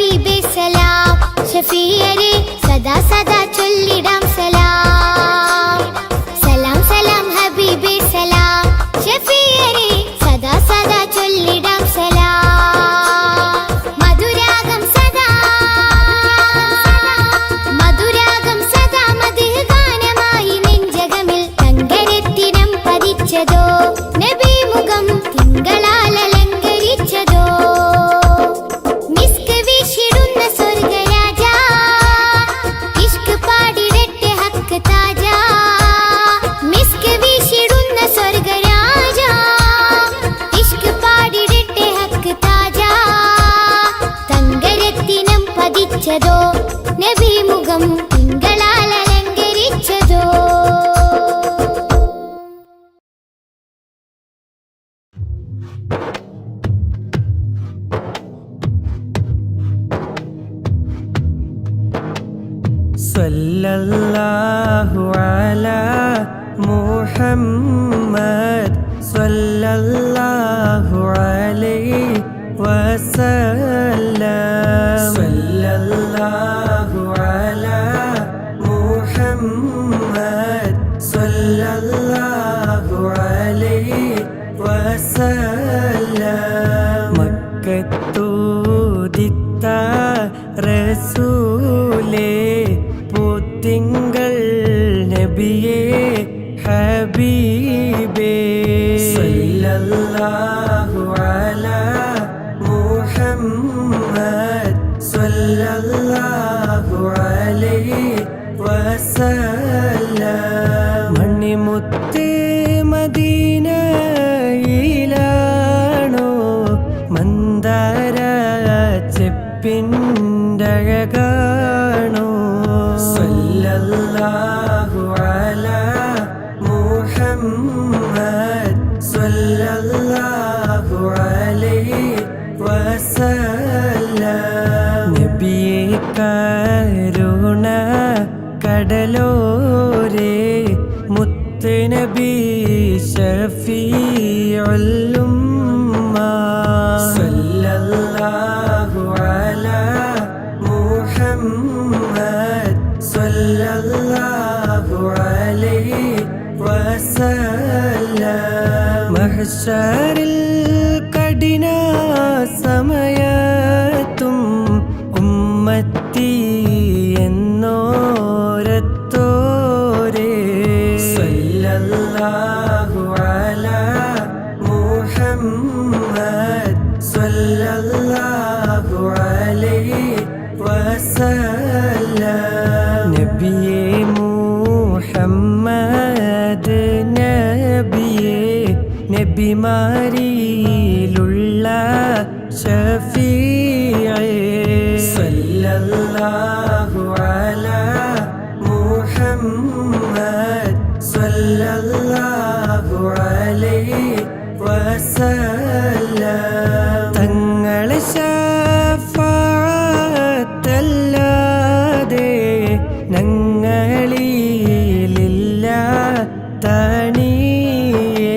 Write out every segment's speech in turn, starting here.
ഹബീബേ സലാം ഷഫീയരെ സദാ സദാ ചൊല്ലിടാം സലാം സലാം സലാം ഹബീബേ സലാം ഷഫീയരെ സദാ സദാ ചൊല്ലിടാം സലാം മധുരാഗം സദാ മധുഹ് ഗാനമായി നെഞ്ചകമിൽ തങ്കരത്തിനം പതിച്ചതോ നബി മുഖം തിങ്കളാൽ അലങ്കരിച്ചതോ മിസ്ക് വീശിടുന്ന സ്വർഗരാജ ഇഷ്ക് പാടിടട്ടെ ഹക്ക് താജ മിസ്ക് വീശിടുന്ന സ്വർഗരാജ ഇഷ്ക് പാടിടട്ടെ ഹക്ക് താജ തങ്കരത്തിനം പതിച്ചതോ നബി മുഖം തിങ്കളാൽ അലങ്കരിച്ചതോ സല്ലല്ലാഹു അലാ മുഹമ്മദ് സല്ലല്ലാഹു അലൈഹി വസല്ലം സല്ലല്ലാഹു അലാ മുഹമ്മദ് സല്ലല്ലാഹു അലൈഹി വസല്ലം മക്കത്തൂദിത്ത റസൂലേ തിങ്കൾ നബിയേ ഹബീബേ സല്ലല്ലാഹു അലാ മുഹമ്മദ് സല്ലല്ലാഹു അലൈഹി വസല്ലം മണിമുത്ത് മദീനയിലാണോ മന്ദാര ചെപ്പിൻ്റഴകാണോ സല്ലല്ലാഹു അലാ മുഹമ്മദ് സല്ലല്ലാഹു അലൈഹി വസല്ലം നബിയേ കരുണ കടലോരേ മുത്ത് നബി ശഫീഉൽ ഉമ്മ സല്ലല്ലാഹു അലാ മുഹമ്മദ് സല്ലല്ലാഹു അലൈഹി വസല്ലം മഹ്ശറിൽ കഠിന സമയത്തും ഉമ്മത്തി എന്നോരത്തോരേ സല്ലല്ലാഹു അലാ മുഹമ്മദ് സല്ലല്ലാഹു അലൈഹി വസല്ലം നബിയേ മുഹമ്മദ് നബിയേ നബിമാരിലുള്ള ഷഫീഅേ സല്ലല്ലാഹു അലാ മുഹമ്മദ് സല്ലല്ലാഹു അലൈഹി വസല്ലം തങ്ങളെ ഷഫാഅത്തല്ലാതെ ഞങ്ങളിലില്ല തണിയേ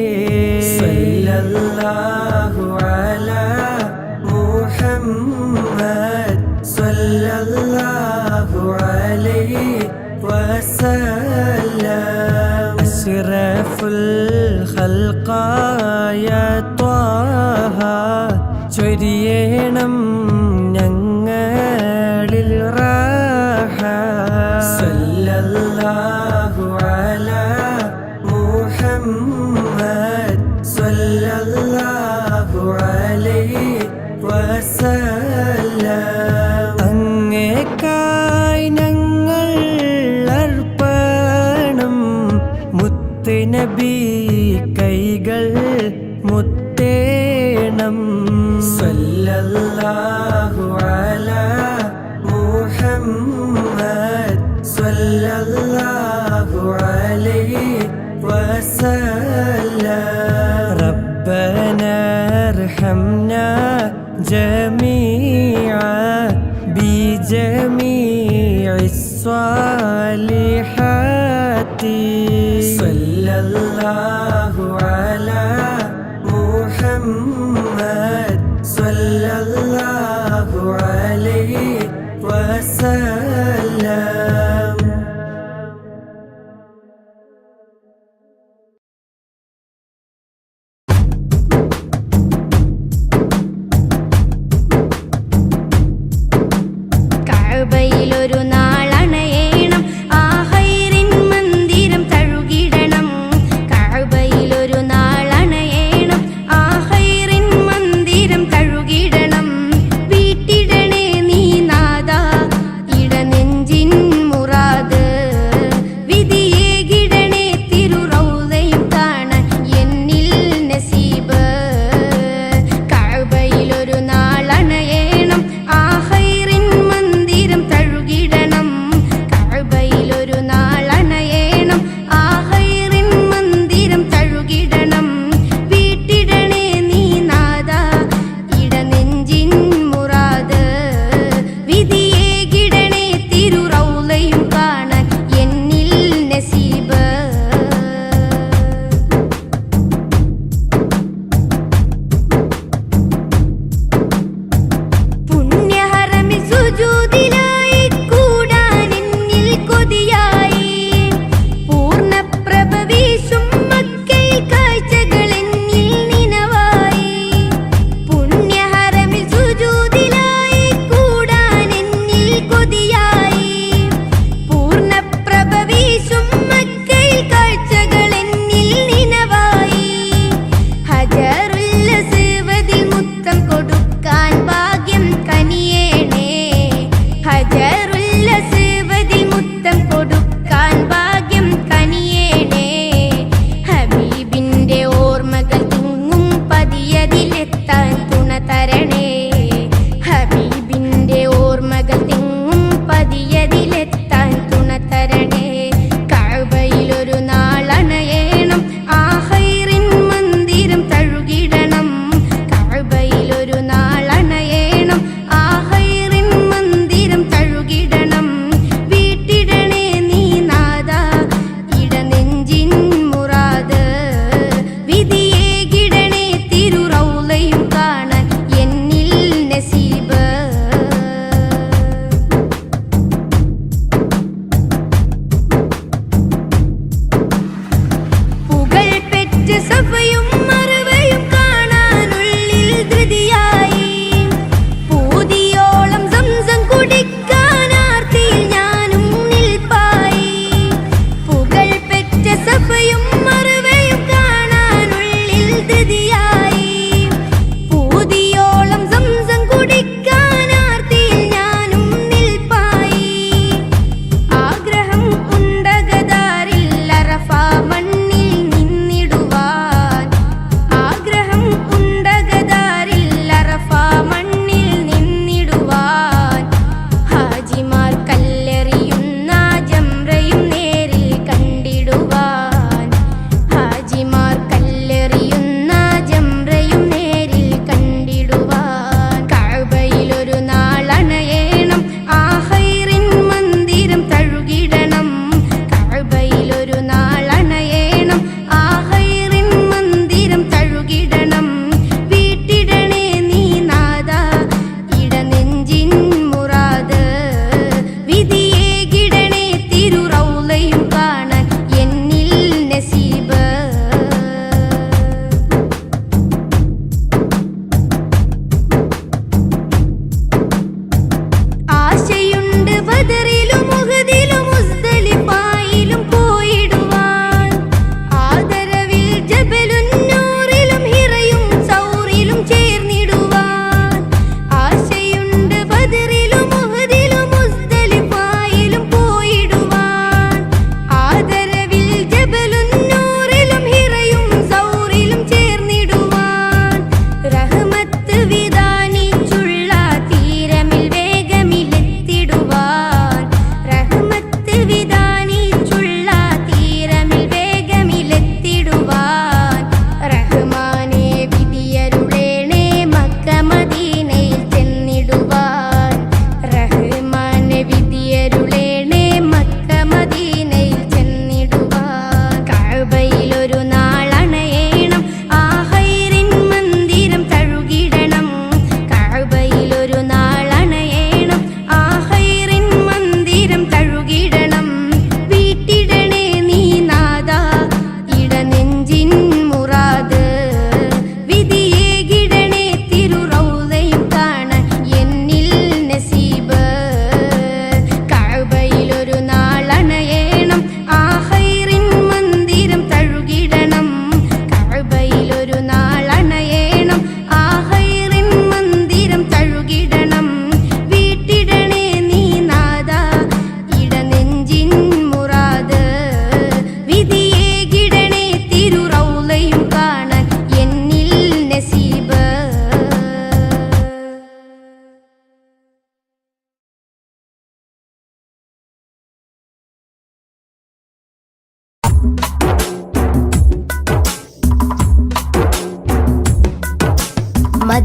സല്ലല്ലാഹു അലാ മുഹമ്മദ് സല്ലല്ലാഹു അലൈഹി വസല്ലം അശ്റഫുൽ ഖൽഖായ ത്വാഹ ചൊരിയണം ഞങ്ങളിൽ റാഹ സല്ലല്ലാഹു അലാ മുഹമ്മദ് സല്ലല്ലാഹു അലൈഹി വസല്ലം അങ്ങേക്കായി ഞങ്ങൾ അർപ്പണം മുത്ത് നബി കൈകൾ മുത്തേണം സല്ലല്ലാഹു അലാ മുഹമ്മദ് സല്ലല്ലാഹു അലൈഹി വസല്ലം റബ്ബനാ അർഹംനാ ജമീഅ ബിജമീഇസ് സ്വാലിഹാത്തി സല്ലല്ലാഹു അലാ മുഹമ്മദ് സല്ലല്ലാഹു അലൈഹി وسلم. കഅബയിലൊരു നാളണയേണം ആ ഹൈറിൻ മന്ദിരം തഴുകിടണം. കഅബയിലൊരു നാളണയേണം ആ ഹൈറിൻ മന്ദിരം തഴുകിടണം. വീട്ടിടണേ നീ നാദാ ഇടനെഞ്ചിൻ മുറാദ്. വിധിയേകിടണേ തിരുറൗളയും കാണാൻ എന്നിൽ നസീബ്. കഅബയിലൊരു നാളണയേണം ആ ഹൈറിൻ മന്ദിരം തഴുകി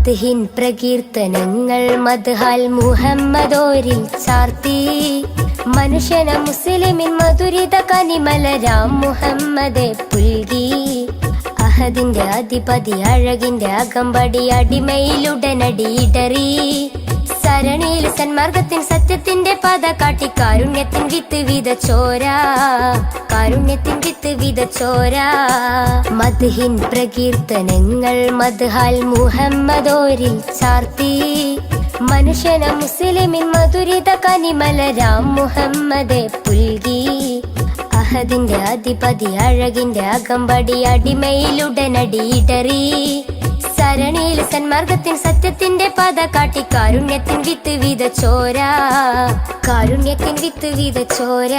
മദ്ഹിൻ പ്രകീർത്തനങ്ങൾ മദ്ഹാൽ മുഹമ്മദോരിൽ ചാർത്തി മനുഷ്യന മുസ്ലിമിൻ മധുരിത കനിമലരാം മുഹമ്മദെ പുൽകി അഹദിന്റെ അധിപതി അഴകിന്റെ അകമ്പടി അടിമയിലുടനടി ഇടറി സരണിയിൽ സന്മാർഗത്തിൻ സത്യത്തിന്റെ പാത കാട്ടി കാരുണ്യത്തിൻ വിത്ത് വിതച്ചോര കാരുണ്യത്തിൻ വിത്ത് വിതച്ചോര മദ്ഹിൻ പ്രകീർത്തനങ്ങൾ മദ്ഹാൽ മുഹമ്മദോരിൽ ചാർത്തി മനുഷ്യന മുസ്ലിമിൻ മധുരിത കനിമലരാം മുഹമ്മദെ പുൽകി അഹദിന്റെ അധിപതി അഴകിന്റെ അകമ്പടി അടിമയിലുടനടി ഇടറി സരണിയിൽ സന്മാർഗത്തിൻ സത്യത്തിന്റെ പാത കാട്ടി കാരുണ്യത്തിൻ വിത്ത് വിതച്ചോര കാരുണ്യത്തിൻ വിത്ത് വിതച്ചോര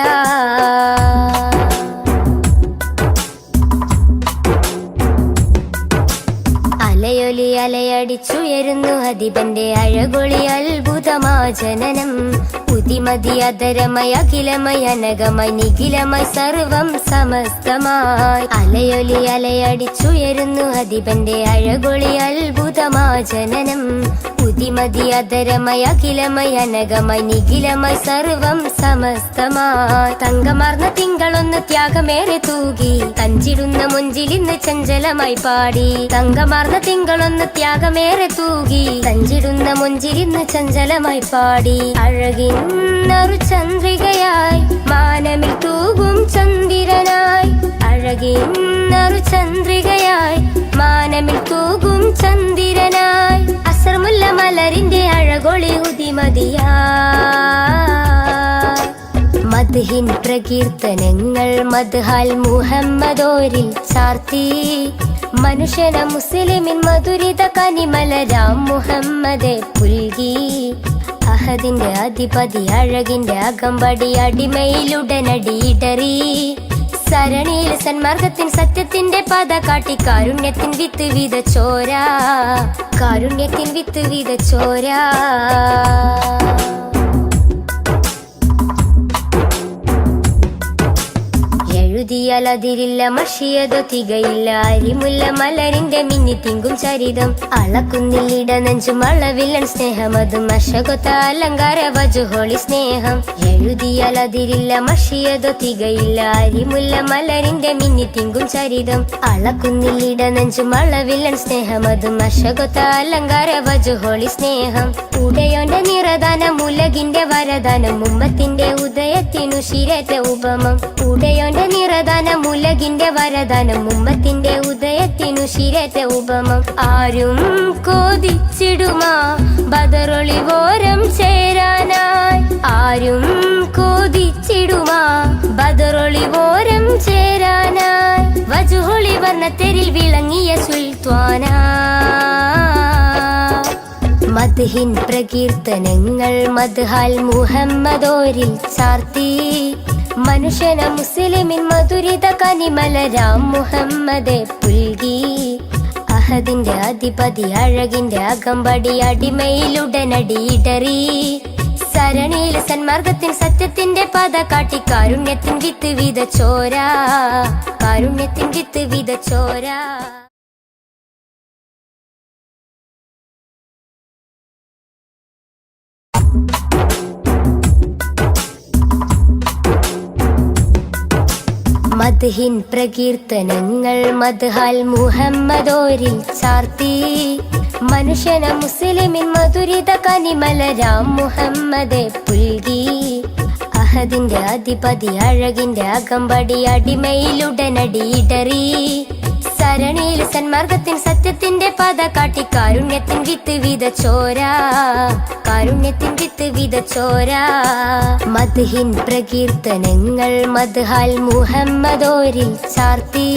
അലയൊലി അലയടിച്ചുയരുന്നു അധിപന്റെ അഴകൊളി അത്ഭുതമാ ജനനം ഉതിമതി അധരമയ അഖിലമയ അനകമയ നിഖിലമയ സർവം സമസ്തമായി അലയൊലി അലയടിച്ചുയരുന്നു അധിപന്റെ അഴകൊളി അത്ഭുതമാ ജനനം ഉതിമതി അധരമയ അഖിലമയ അനകമയ നിഖിലമയ സർവം സമസ്തമായി തങ്കമാർന്ന തിങ്കളൊന്ന് ത്യാഗമേറെ തൂകി തഞ്ചിടുന്ന മുഞ്ചിലിന്ന് ചഞ്ചലമായി പാടി തങ്കമാർന്ന തിങ്കളൊന്ന് ത്യാഗമേറെ തൂകി തഞ്ചിടുന്ന മുഞ്ചിലിന്ന് ചഞ്ചലമായി പാടി അഴകിന്നൊരു ചന്ദ്രികയായി മാനമിൽ തൂകും ചന്ദ്രനായി അഴകിന്നൊരു ചന്ദ്രികയായി മാനമിൽ തൂകും ചന്ദ്രനായി അസർമുല്ല മലരിന്റെ അഴകൊളി ഉദിമതിയാ മദ്ഹിൻ പ്രകീർത്തനങ്ങൾ മദ്ഹാൽ മുഹമ്മദോരിൽ ചാർത്തി മനുഷ്യന മുസ്ലിമിൻ മധുരിത കനിമലരാം മുഹമ്മദെ പുൽകി അഹദിന്റെ അധിപതി അഴകിന്റെ അകമ്പടി അടിമയിലുടനടി ഇടറി സരണിയിൽ സന്മാർഗത്തിൻ സത്യത്തിന്റെ പാത കാട്ടി കാരുണ്യത്തിൻ വിത്ത് വിതച്ചോര കാരുണ്യത്തിൻ വിത്ത് വിതച്ചോര എഴുതിയാൽ അതിരില്ല മഷിയതോ തികയില്ല അരിമുല്ല മലരിന്റെ മിന്നി തിങ്കും ചരിതം അളക്കുന്നില്ലിട നെഞ്ചും അളവില്ലൻ സ്നേഹം അതും അശകൊത്ത അലങ്കാര വജുഹോളി സ്നേഹം എഴുതിയാൽ അതിരില്ല മഷിയതോ തികയില്ല അരിമുല്ല മലരിന്റെ മിന്നി തിങ്കും ചരിതം അളക്കുന്നില്ലിട നെഞ്ചും അളവില്ലൻ സ്നേഹം അതും അശകൊത്ത അലങ്കാര വജുഹോളി സ്നേഹം ഉടയോന്റെ നിറദാനം ഉലകിന്റെ വരദാനം ഉമ്മത്തിന്റെ ഉദയത്തിനു ശിരേറ്റ ഉപമം ഉടയോന്റെ നിറദാനം ഉലകിന്റെ വരദാനം ഉമ്മത്തിന്റെ ഉദയത്തിനു ശിരേറ്റ ഉപമം ആരും കോതിച്ചിടുമാ ബദറൊളിവോരം ചേരാനായി ആരും കോതിച്ചിടുമാ ബദറൊളിവോരം ചേരാനായി വജുഹൊളി വർണ്ണത്തെരിൽ വിളങ്ങിയ സുൽത്വാനാ മദ്ഹിൻ പ്രകീർത്തനങ്ങൾ മദ്ഹാൽ മുഹമ്മദോരിൽ ചാർത്തി മനുഷ്യന മുസ്ലിമിൻ മധുരിത കനിമലരാം മുഹമ്മദെ പുൽകി അഹദിന്റെ അധിപതി അഴകിന്റെ അകമ്പടി അടിമയിലുടനടി ഇടറി സരണിയിൽ സന്മാർഗത്തിൻ സത്യത്തിന്റെ പാത കാട്ടി കാരുണ്യത്തിൻ വിത്ത് വിതച്ചോര കാരുണ്യത്തിൻ വിത്ത് വിതച്ചോര മദ്ഹിൻ പ്രകീർത്തനങ്ങൾ മദ്ഹാൽ മുഹമ്മദോരിൽ ചാർത്തി മനുഷ്യന മുസ്ലിമിൻ മധുരിത കനിമലരാം മുഹമ്മദെ പുൽകി അഹദിന്റെ അധിപതി അഴകിന്റെ അകമ്പടി അടിമയിലുടനടി ഇടറി സരണിയിൽ സന്മാർഗത്തിൻ സത്യത്തിന്റെ പാത കാട്ടി കാരുണ്യത്തിൻ വിത്ത് വിതച്ചോര കാരുണ്യത്തിൻ വിത്ത് വിതച്ചോര മദ്ഹിൻ പ്രകീർത്തനങ്ങൾ മദ്ഹാൽ മുഹമ്മദോരിൽ ചാർത്തി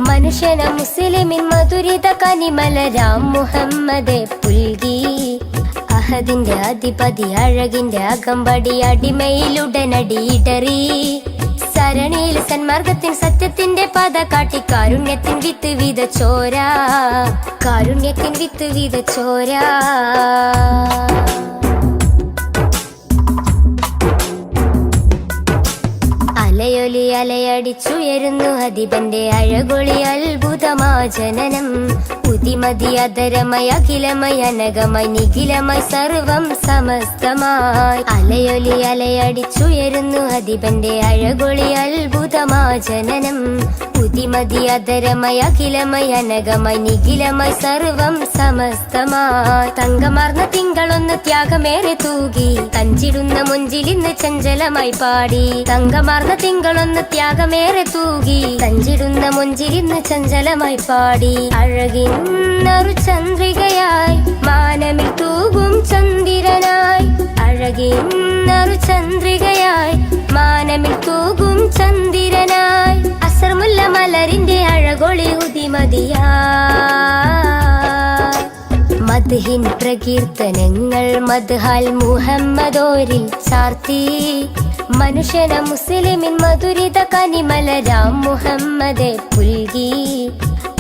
മനുഷ്യന മുസ്ലിമിൻ മധുരിത കനിമലരാം മുഹമ്മദെ പുൽകി അഹദിന്റെ അധിപതി അഴകിന്റെ അകമ്പടി അടിമയിലുടനടി ഇടറി സരണിയിൽ സന്മാർഗത്തിൻ സത്യത്തിന്റെ പാത കാട്ടി കാരുണ്യത്തിൻ വിത്ത് വിതച്ചോര കാരുണ്യത്തിൻ വിത്ത് വിതച്ചോര അലയൊലി അലയടിച്ചുയരുന്നു ഹദിബന്റെ അഴകൊളി അത്ഭുതമാ ജനനം ഉതിമതി അതരമയ അഖിലമയ അനകമയ നിഖിലമയ സർവം സമസ്തമായി അലയൊലി അലയടിച്ചുയരുന്നു ഹദിബന്റെ അഴകൊളി അത്ഭുതമാ ജനനം ഉതിമതി അതരമയ അഖിലമയ അനകമയ നിഖിലമയ സർവം സമസ്തമായി തങ്കമാർന്ന തിങ്കളൊന്ന് ത്യാഗമേറെ തൂകി തഞ്ചിടുന്ന മുഞ്ചിലിന്ന് ചഞ്ചലമായി പാടി തങ്കമാർന്ന തിങ്കളൊന്ന് ത്യാഗമേറെ തൂകി തഞ്ചിടുന്ന മുഞ്ചിലിന്ന് ചഞ്ചലമായി പാടി അഴകിന്നൊരു ചന്ദ്രികയായി മാനമിൽ തൂകും ചന്ദ്രനായി അഴകിന്നൊരു ചന്ദ്രികയായി മാനമിൽ തൂകും ചന്ദ്രനായി അസർമുല്ല മലരിന്റെ അഴകൊളി ഉദിമതിയായി മദ്ഹിൻ പ്രകീർത്തനങ്ങൾ മദ്ഹാൽ മുഹമ്മദോരിൽ ചാർത്തി മനുഷ്യന മുസ്ലിമിൻ മധുരിത കനിമലരാം മുഹമ്മദെ പുൽകി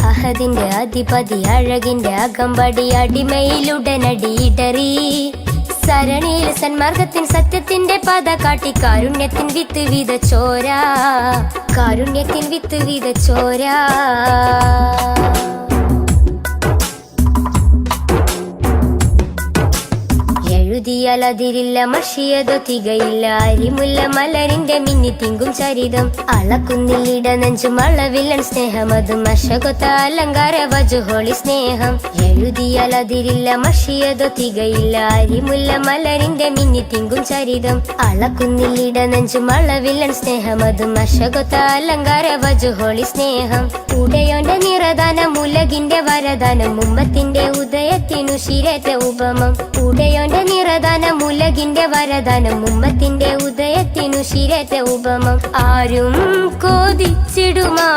അഹദിന്റെ അധിപതി അഴകിന്റെ അകമ്പടി അടിമയിലുടനടിയിടറി സരണിയിൽ സന്മാർഗത്തിൻ സത്യത്തിന്റെ പാത കാട്ടി കാരുണ്യത്തിൻ വിത്ത് വിതച്ചോരാ കാരുണ്യത്തിൻ വിത്ത് വിതച്ചോരാ എഴുതിയാലതിരില്ല മഷിയതോ തികയില്ല അരിമുല്ല മലരിന്റെ മിന്നി തിങ്കും ചരിതം അളക്കുന്നില്ലിട നെഞ്ചും അളവില്ലൻ സ്നേഹം അതും അശകൊത്ത അലങ്കാര വജുഹോളി സ്നേഹം എഴുതിയാലതിരില്ല മഷിയതോ തികയില്ല അരിമുല്ല മലരിന്റെ മിന്നി തിങ്കും ചരിതം അളക്കുന്നില്ലിട നെഞ്ചും അളവില്ലൻ സ്നേഹം അതും അശകൊത്ത അലങ്കാര വജുഹോളി സ്നേഹം ഉടയോന്റെ നിറദാനം ഉലകിന്റെ വരദാനം ഉമ്മത്തിന്റെ ഉദയത്തിനു ശിരേറ്റ ഉപമം ഉടയോന്റെ നിറദാനം ഉലകിന്റെ വരദാനം ഉമ്മത്തിന്റെ ഉദയത്തിനു ശിരേറ്റ ഉപമം ആരും കോതിച്ചിടുമാ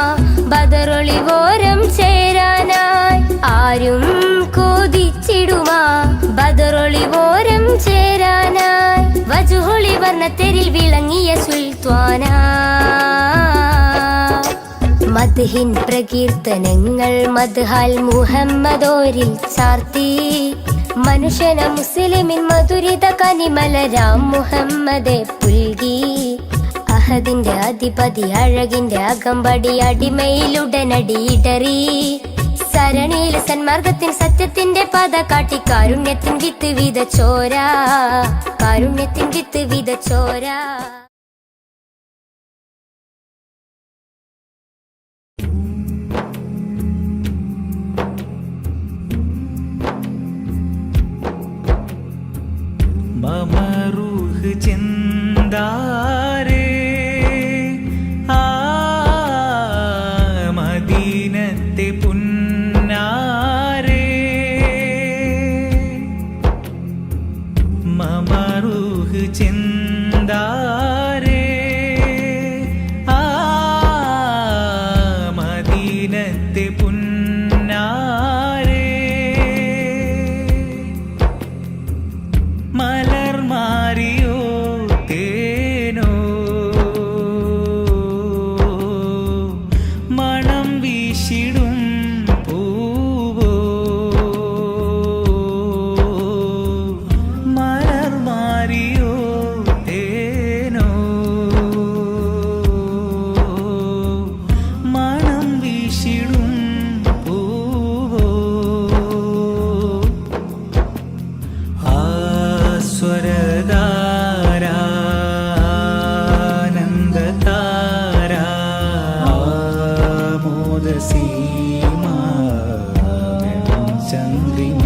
ബദറൊളിവോരം ചേരാനായി ആരും കോതിച്ചിടുമാ ബദറൊളിവോരം ചേരാനായി വജുഹൊളി വർണ്ണത്തെരിൽ വിളങ്ങിയ സുൽത്വാനാ മദ്ഹിൻ പ്രകീർത്തനങ്ങൾ മദ്ഹാൽ മുഹമ്മദോരിൽ ചാർത്തി മനുഷ്യന മുസ്ലിമിൻ മധുരിത കനിമലരാം മുഹമ്മദെ പുൽകി അഹദിന്റെ അധിപതി അഴകിന്റെ അകമ്പടി അടിമയിലുടനടിയിടറി സരണിയിൽ സന്മാർഗത്തിൻ സത്യത്തിന്റെ പാത കാട്ടി കാരുണ്യത്തിൻ വിത്ത് വിതച്ചോരാ കാരുണ്യത്തിൻ വിത്ത് വിതച്ചോരാ മമറൂഹ് ചെന്താരേ മദീനത്തെ പുന്നാരേ മമറൂഹ് ചെന്താരേ മദീനത്തെ പുന്നാരേ മലർമാരിയോ തേനോ മണം വീശിടും പൂവോ മലർമാരിയോ തേനോ മണം വീശിടും പൂവോ സ്വരധാരാനന്ദതാരാ മോദസീമാ ചന്ദ്രിമ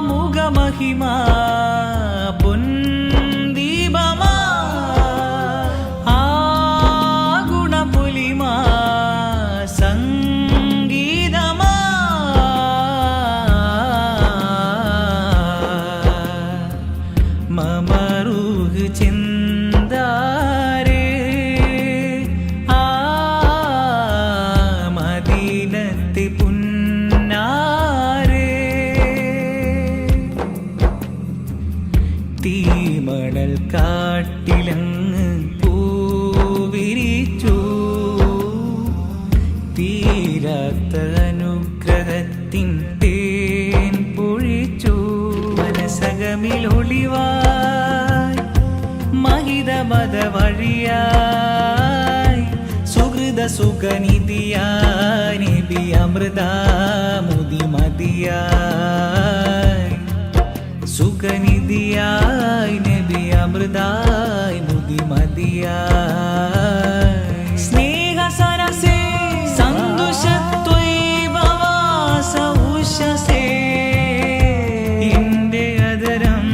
മുഖമഹിമാ പൊൻദീപമാ ഗുണപുലിമാ സംഗീതമാ മമറൂഹ് ചെന്താരേ മദീനത്തെ പുന്നാരേ തീമണൽ കാട്ടിലങ്ങ് പൂവിരിച്ചു തീരാത്ത അനുഗ്രഹത്തിൻ തേൻ പൊഴിച്ചു മനസകമിൽ ഒളിവായി മഹിത ജീവിത മത വഴിയായി സുഹൃത സുഖനിധിയായി നബി അമൃത മുദിമതിയായി സുഖനിധിയായി നബി അമൃതായി മുദിമതിയായി സ്നേഹ സരസേ സന്തോഷത്വൈവവാസ ഉഷസേ ഇന്റെ അതരം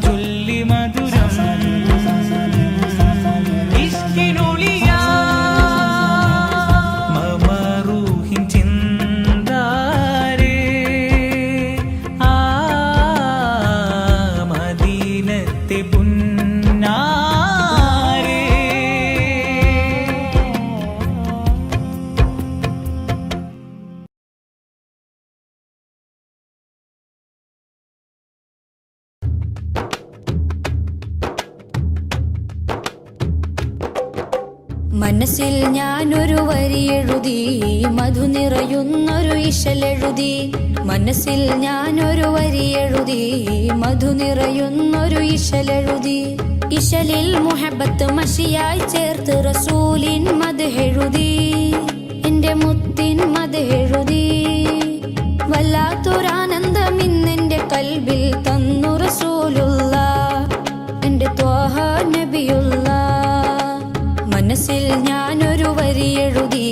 ചൊല്ലി മധുരം ഇഷ്കിനൊളിയാ മമറൂഹിൻ ചിന്താരേ ആ മദീനത്തെ പുന്നാരേ മനസ്സിൽ ഞാനൊരു വരി എഴുതി മധു നിറയുന്നൊരു ഇശലെഴുതി മനസ്സിൽ ഞാനൊരു വരി എഴുതി മധു നിറയുന്നൊരു ഇശലെഴുതി ഇശലിൽ മുഹബത്ത് മഷിയായി ചേർത്ത് റസൂലിൻ മദ്ഹെഴുതി എന്റെ മുത്തിൻ മദ്ഹെഴുതി വല്ലാത്തൊരാനന്ദം ഇന്നെന്റെ കൽബിൽ തന്നു റസൂലുള്ള എന്റെ ത്വാഹ നബിയുള്ള മനസ്സിൽ ഞാനൊരു വരി എഴുതി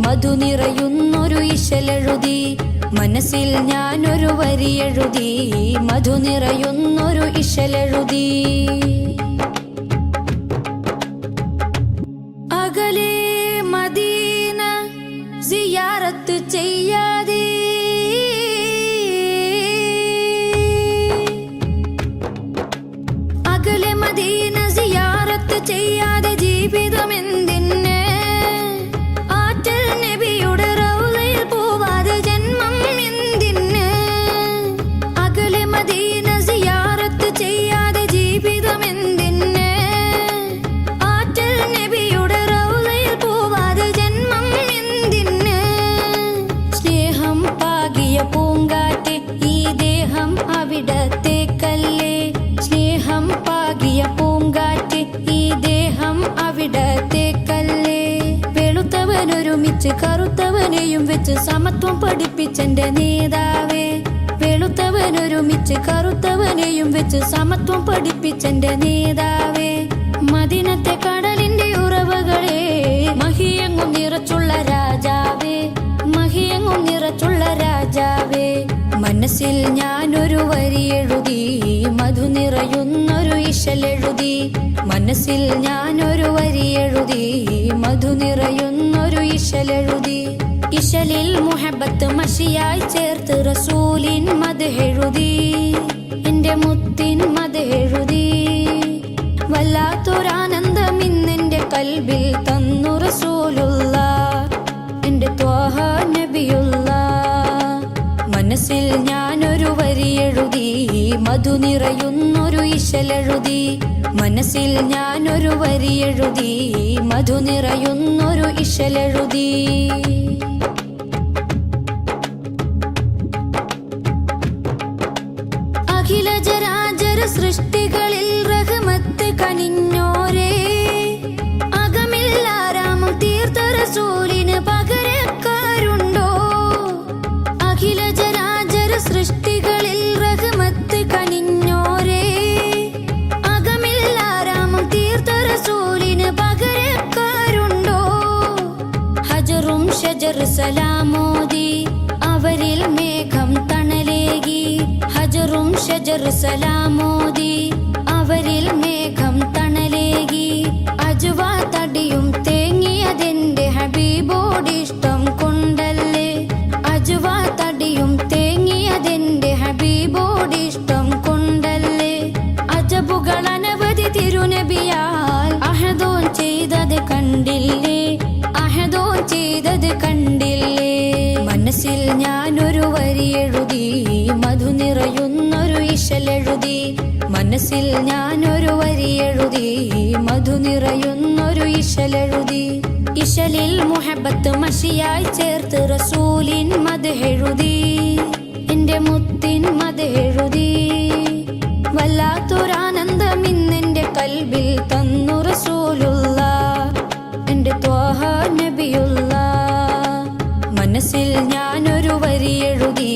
മധു നിറയുന്നൊരു ഇശലെഴുതി മനസ്സിൽ ഞാനൊരു വരി എഴുതി മധു നിറയുന്നൊരു ഇശലെഴുതി അകലെ മദീന സിയാറത്ത് ചെയ്യാതെ അകലെ മദീന സിയാറത്ത് ചെയ്യാതെ ജീവിതമെന്തിന് ആറ്റൽ നബിയുടെ റൗളയിൽ പോവാതെ ജന്മം എന്തിന് അകലെ മദീന സിയാറത്ത് ചെയ്യാതെ ജീവിതമെന്തിന് ആറ്റൽ നബിയുടെ റൗളയിൽ പോവാതെ ജന്മം എന്തിന് സ്നേഹം പാകിയ പൂങ്കാറ്റ് ഈ ദേഹം അവിടത്തേക്കല്ലേ സ്നേഹം പാകിയ പൂങ്കാറ്റ് ഈ ദേഹം അവിടത്തേക്കല്ലേ വെളുത്തവനൊരുമിച്ച് കറുത്തവനെയും വെച്ച് സമത്വം പഠിപ്പിച്ചെന്റെ നേതാവേ വെളുത്തവനൊരുമിച്ച് കറുത്തവനെയും വെച്ച് സമത്വം പഠിപ്പിച്ചെന്റെ നേതാവേ മദീനത്തെ കടലിന്റെ ഉറവകളെ മഹിയെങ്ങും നിറച്ചുള്ള രാജാവേ മഹിയെങ്ങും നിറച്ചുള്ള രാജാവേ മനസ്സിൽ ഞാനൊരു വരി എഴുതി മധു നിറയുന്നൊരു ഇശലെഴുതി മനസ്സിൽ ഞാനൊരു വരി എഴുതി മധു നിറയുന്നൊരു ഇശലെഴുതി ഇശലിൽ മുഹബത്ത് മഷിയായി ചേർത്ത് റസൂലിൻ മദ്ഹെഴുതി എന്റെ മുത്തിൻ മദ്ഹെഴുതി വല്ലാത്തൊരാനന്ദം ഇന്നെന്റെ കൽബിൽ തന്നു റസൂലുള്ള എന്റെ ത്വാഹ നബിയുള്ള മനസ്സിൽ ഞാനൊരു വരി എഴുതി മധു നിറയുന്നൊരു ഇശലെഴുതി മനസ്സിൽ ഞാനൊരു വരി എഴുതി മധു നിറയുന്നൊരു ഇശലെഴുതി അഖില ജരാചര സൃഷ്ടികളിൽ റഹ്മത്ത് കനിഞ്ഞോരേ അകമില്ലാരാമം തീർത്ത റസൂലിന് പകരക്കാരുണ്ടോ അഖില ജരാചര സൃഷ്ടികളിൽ റഹ്മത്ത് കനിഞ്ഞോരേ അകമില്ലാരാമം തീർത്ത റസൂലിന് പകരക്കാരുണ്ടോ ഹജറും ഷജർ സലാമോദി അവരിൽ മേഘം തണലേകി ഹജറും ഷജർ സലാമോദി അവരിൽ മേഘം തണലേകി അജ്വ തടിയും തേങ്ങിയതെന്റെ ഹബീബോടിഷ്ടം കൊണ്ടല്ലേ അജ്വ തടിയും തേങ്ങിയതെന്റെ ഹബീബോടിഷ്ടം കൊണ്ടല്ലേ അജബുകൾ അനവധി തിരുനബിയാൽ അഹദോൻ ചെയ്തത് കണ്ടില്ലേ അഹദോൻ ചെയ്തത് കണ്ടില്ലേ മനസ്സിൽ ഞാനൊരു വരി എഴുതി മധു നിറയുന്നൊരു ഇശലെഴുതി മനസ്സിൽ ഞാനൊരു വരി എഴുതി മധു നിറയുന്നൊരു ഇശലെഴുതി ഇശലിൽ മുഹബത്ത് മഷിയായി ചേർത്ത് റസൂലിൻ മദ്ഹെഴുതി എന്റെ മുത്തിൻ മദ്ഹെഴുതി വല്ലാത്തൊരാനന്ദം കൽബിൽ തന്നു റസൂലുള്ള എൻ്റെ ത്വാഹ നബിയുള്ള. മനസ്സിൽ ഞാനൊരു വരി എഴുതി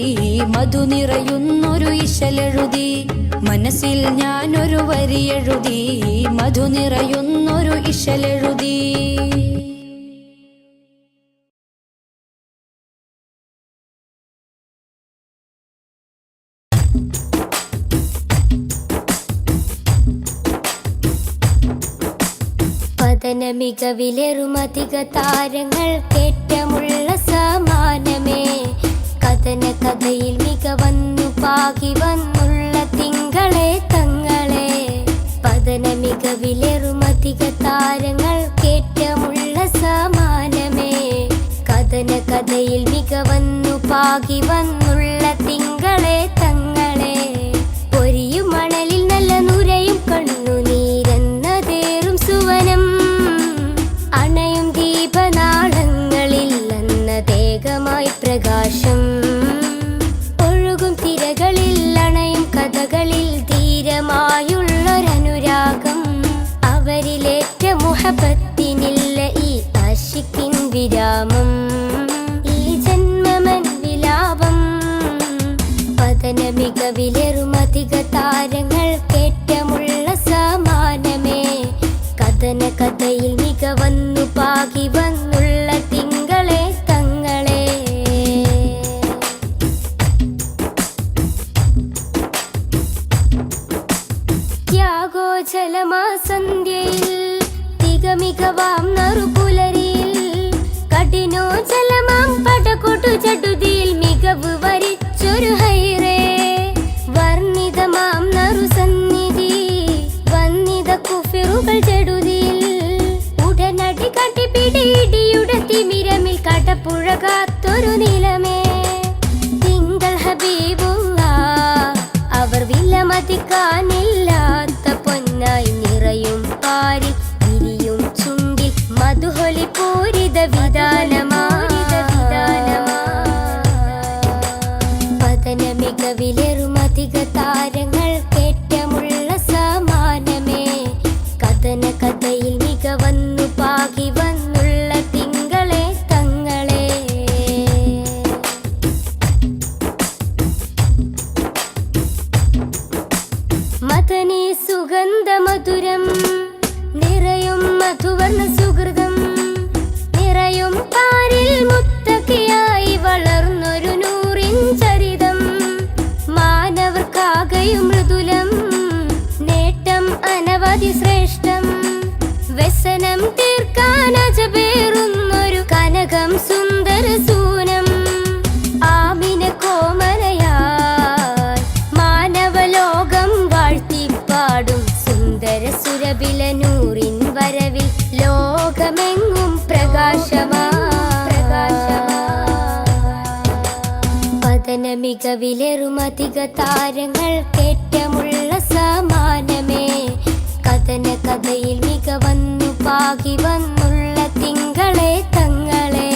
മധു നിറയുന്നൊരു ഇശലെഴുതി. മനസ്സിൽ ഞാനൊരു വരി എഴുതി മധു നിറയുന്നൊരു ഇശലെഴുതി. പതന മികവിലേറുമധിക താരങ്ങൾ കേറ്റമുള്ള സമാനമേ. കഥന കഥയിൽ മികവന്നു പാകി വന്നുള്ള തിങ്കളെ തങ്ങളെ. പതന മികവിലേറുമധിക താരങ്ങൾ കേറ്റമുള്ള സമാനമേ. കഥന കഥയിൽ മികവന്നു പാകി വന്നുള്ള തിങ്കളെ തങ്ങളെ. പൊരിയും മണലിൽ നല്ല നുരയും കണ്ണുനീരെന്നതേറും സുവനം. അണയും ദീപനാളങ്ങളിൽ അന്നതേകമായി പ്രകാശം. ഒഴുകും തിരകളിൽ അണയും കഥകളിൽ ധീരമായുള്ളൊരനുരാഗം. അവരിലേറ്റ മുഹബത്തിനില്ല ഈ ആശിക്കിൻ വിരാമം. ഈ ജന്മമൻ വിലാപം. പതന മികവിലേറുമധിക താരങ്ങൾ കേറ്റമുള്ള സമാനമേ. കഥന കഥയിൽ മികവന്നു പാകി വന്നുള്ള തിങ്കളെ തങ്ങളെ. ത്യാഗോജലമാസന്ധ്യയിൽ തികമികവാം നറുപുലരിയിൽ കഠിനോജലമാം പടകൊട്ടു ചടുതിയിൽ മികവ് വരിച്ചൊരു ഹൈറേ. വർണ്ണിതമാം നറുസന്നിധി വന്നിത കുഫിറുകൾ ചെടുതിയിൽ ഉടനടി കട്ടിപ്പിടിയുടെ തിമിരമിൽ കടപ്പുഴ കാത്തൊരു നിലമേ. തിങ്കൾ ഹബീബുള്ള അവർ വിലമതിക്കാനില്ലാത്ത പൊന്നായി നിറയും പാരിൽ വിരിയും ചുണ്ടിൽ മധുഹൊലി പൂരിത വിധാനമാ. പതന മികവിലേറുമധിക താരങ്ങൾ കേറ്റമുള്ള സമാനമേ. കഥന കഥയിൽ മികവന്നു പാകി വന്നുള്ള തിങ്കളെ തങ്ങളെ. മദനി സുഗന്ധ മധുരം നിറയും മധുവർണ്ണ സുഹൃതം. നിറയും പാരിൽ മുത്തക്കിയായി വളർന്നൊരു നൂറിൻ ചരിതം. മാനവർക്കാകയും മൃദുലം നേട്ടം അനവധി ശ്രേഷ്ഠം. വ്യസനം തീർക്കാൻ അജബേറുന്നൊരു കനകം സുന്ദര സൂനം. ആമിന കോമലയായി മാനവലോകം വാഴ്ത്തിപ്പാടും സുന്ദര സുരബില നൂറിൻ വരവിൽ ലോകമെങ്ങും പ്രകാശമാ. പതന മികവിലേറുമധിക താരങ്ങൾ കേറ്റമുള്ള സമാനമേ. കഥന കഥയിൽ മികവന്നു പാകി വന്നുള്ള തിങ്കളെ തങ്ങളെ.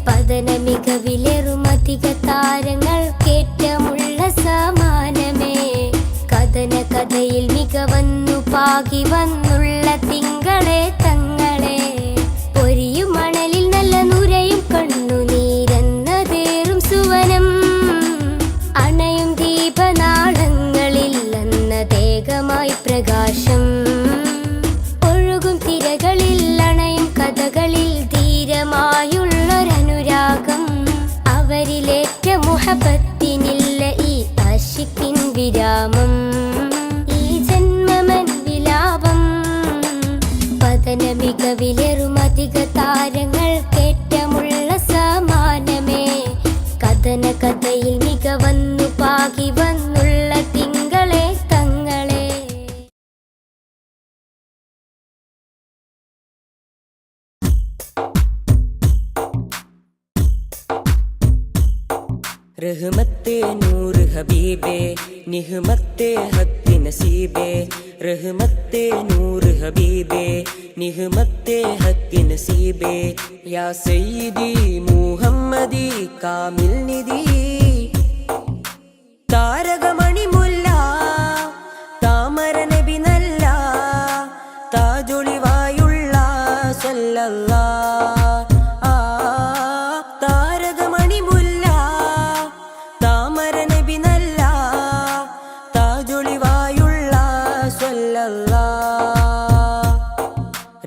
പതന മികവിലേറുമധിക താരങ്ങൾ കേറ്റമുള്ള സമാനമേ. കഥന കഥയിൽ മികവന്നു പാകി വന്നുള്ള തിങ്കളെ തങ്ങളെ. പൊരിയും മണലിൽ നല്ല നുരയും കണ്ണുനീരെന്നതേറും സുവനം. അണയും ദീപനാളങ്ങളിൽ അന്നതേകമായി പ്രകാശം. ഒഴുകും തിരകളിൽ അണയും കഥകളിൽ ധീരമായുള്ളൊരനുരാഗം. അവരിലേറ്റ മുഹബത്തിനില്ല ഈ ആശിക്കിൻ വിരാമം. ഈ ജന്മമൻ വിലാപം. പതന മികവിലേറുമധിക താരങ്ങൾ കേറ്റമുള്ള സമാനമേ. കഥന കഥയിൽ മികവന്നു പാകി വന്നുള്ള തിങ്കളെ തങ്ങളെ. रहमते नूर हबीबे निहमते हक नसीबे. रहमते नूर हबीबे निहमते हक नसीबे. या सय्यदी मुहम्मदी कामिल निधि താരകമണി മുല്ല താമര നബി നല്ല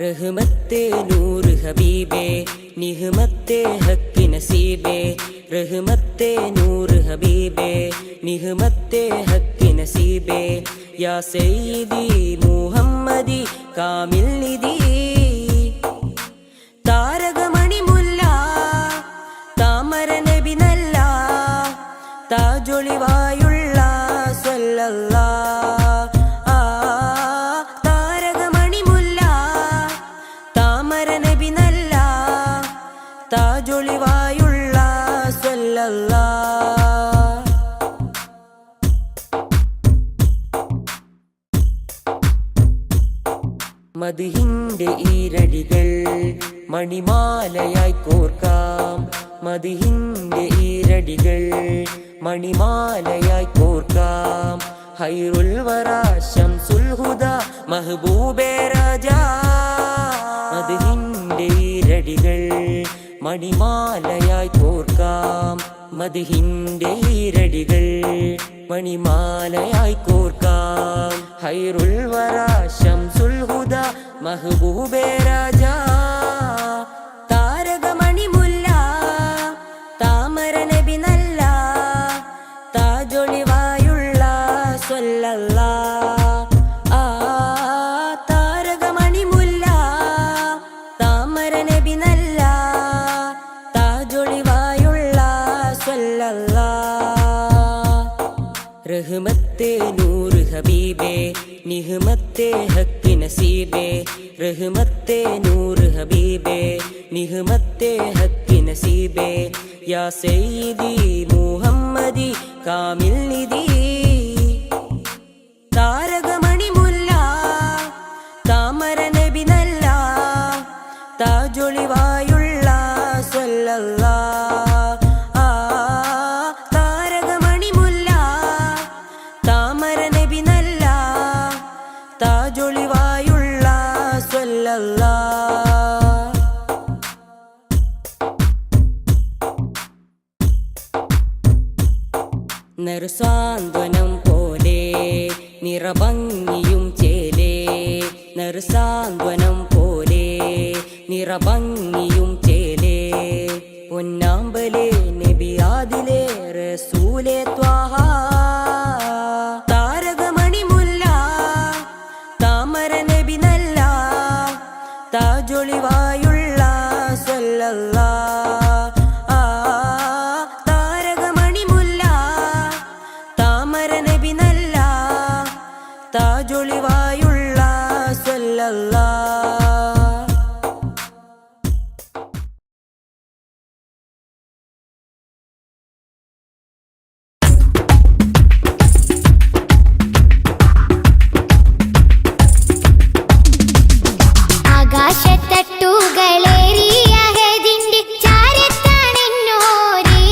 റഹ്മത്തേ നൂറ് ഹബീബേ നിഹ്മത്തേ ഹക്ക് നസീബേ റഹ്മത്തേ നൂറ് ഹബീബേ നിഹ്മത്തേ ഹക്ക് നസീബേ യാ സയ്യിദി മുഹമ്മദി കാമിൽ നിധി താരകമണി മുല്ല താമര നബി നല്ല താജൊളിവായുള്ള സ്വല്ലല്ലാ താരകമണി മുല്ല താമര നബി നല്ല താജൊളിവായുള്ള സ്വല്ലല്ലാ മദ്ഹിന്റെ ഈരടികൾ മണിമാലയായി കോർക്കാം മദ്ഹിന്റെ ഈരടികൾ മണിമാലയായി കോർക്കാം ഹൈറുൽ വറാ ശംസുൽ ഹുദാ മഹബൂബേ രാജാ മദ്ഹിന്റെ ഈരടികൾ മണിമാലയായി കോർക്കാം മദ്ഹിന്റെ ഈരടികൾ മണിമാലയായി കോർക്കാം ഹൈറുൽ വറാ ശംസുൽ ഹുദാ മഹബൂബേ രാജാ താരകമണി മുല്ല താമര നബി നല്ല താജൊളിവായുള്ള സ്വല്ലല്ലാ താരകമണി മുല്ല താമര നബി നല്ല താജൊളിവായുള്ള സ്വല്ലല്ലാ റഹ്മത്തേ നൂറ് ഹബീബേ നിഹ്മത്തേ ഹക്ക് നസീബേ റഹ്മത്തേ നൂറ് ഹബീബേ നിഹ്മത്തേ ഹക്ക് നസീബേ യാ സയ്യിദി മുഹമ്മദി കാമിൽ നിധി താരകമണി മുല്ല താമര നബി നല്ല താജൊളിവായുള്ള സ്വല്ലല്ലാ താരകമണി മുല്ല താമര നബി നല്ല താജൊളിവായുള്ള സ്വല്ലല്ലാ നറുസാന്ത്വനം പോലെ നിറഭംഗിയും ചേലേ നറുസാന്ത്വനം പോലെ നിറഭംഗിയും ചേലേ പൊന്നാമ്പലേ നബിയാദിലേ റസൂലേ ത്വാഹ താരകമണി മുല്ല താമര നബി നല്ല താജൊളിവായുള്ള സ്വല്ലല്ലാ താരകമണി മുല്ല താമര നബി നല്ല താജൊളിവായുള്ള സ്വല്ലല്ലാ ആകാശത്തട്ടുകളേറിയ ഹദിന്റെ ചാരത്താണെന്നോരേ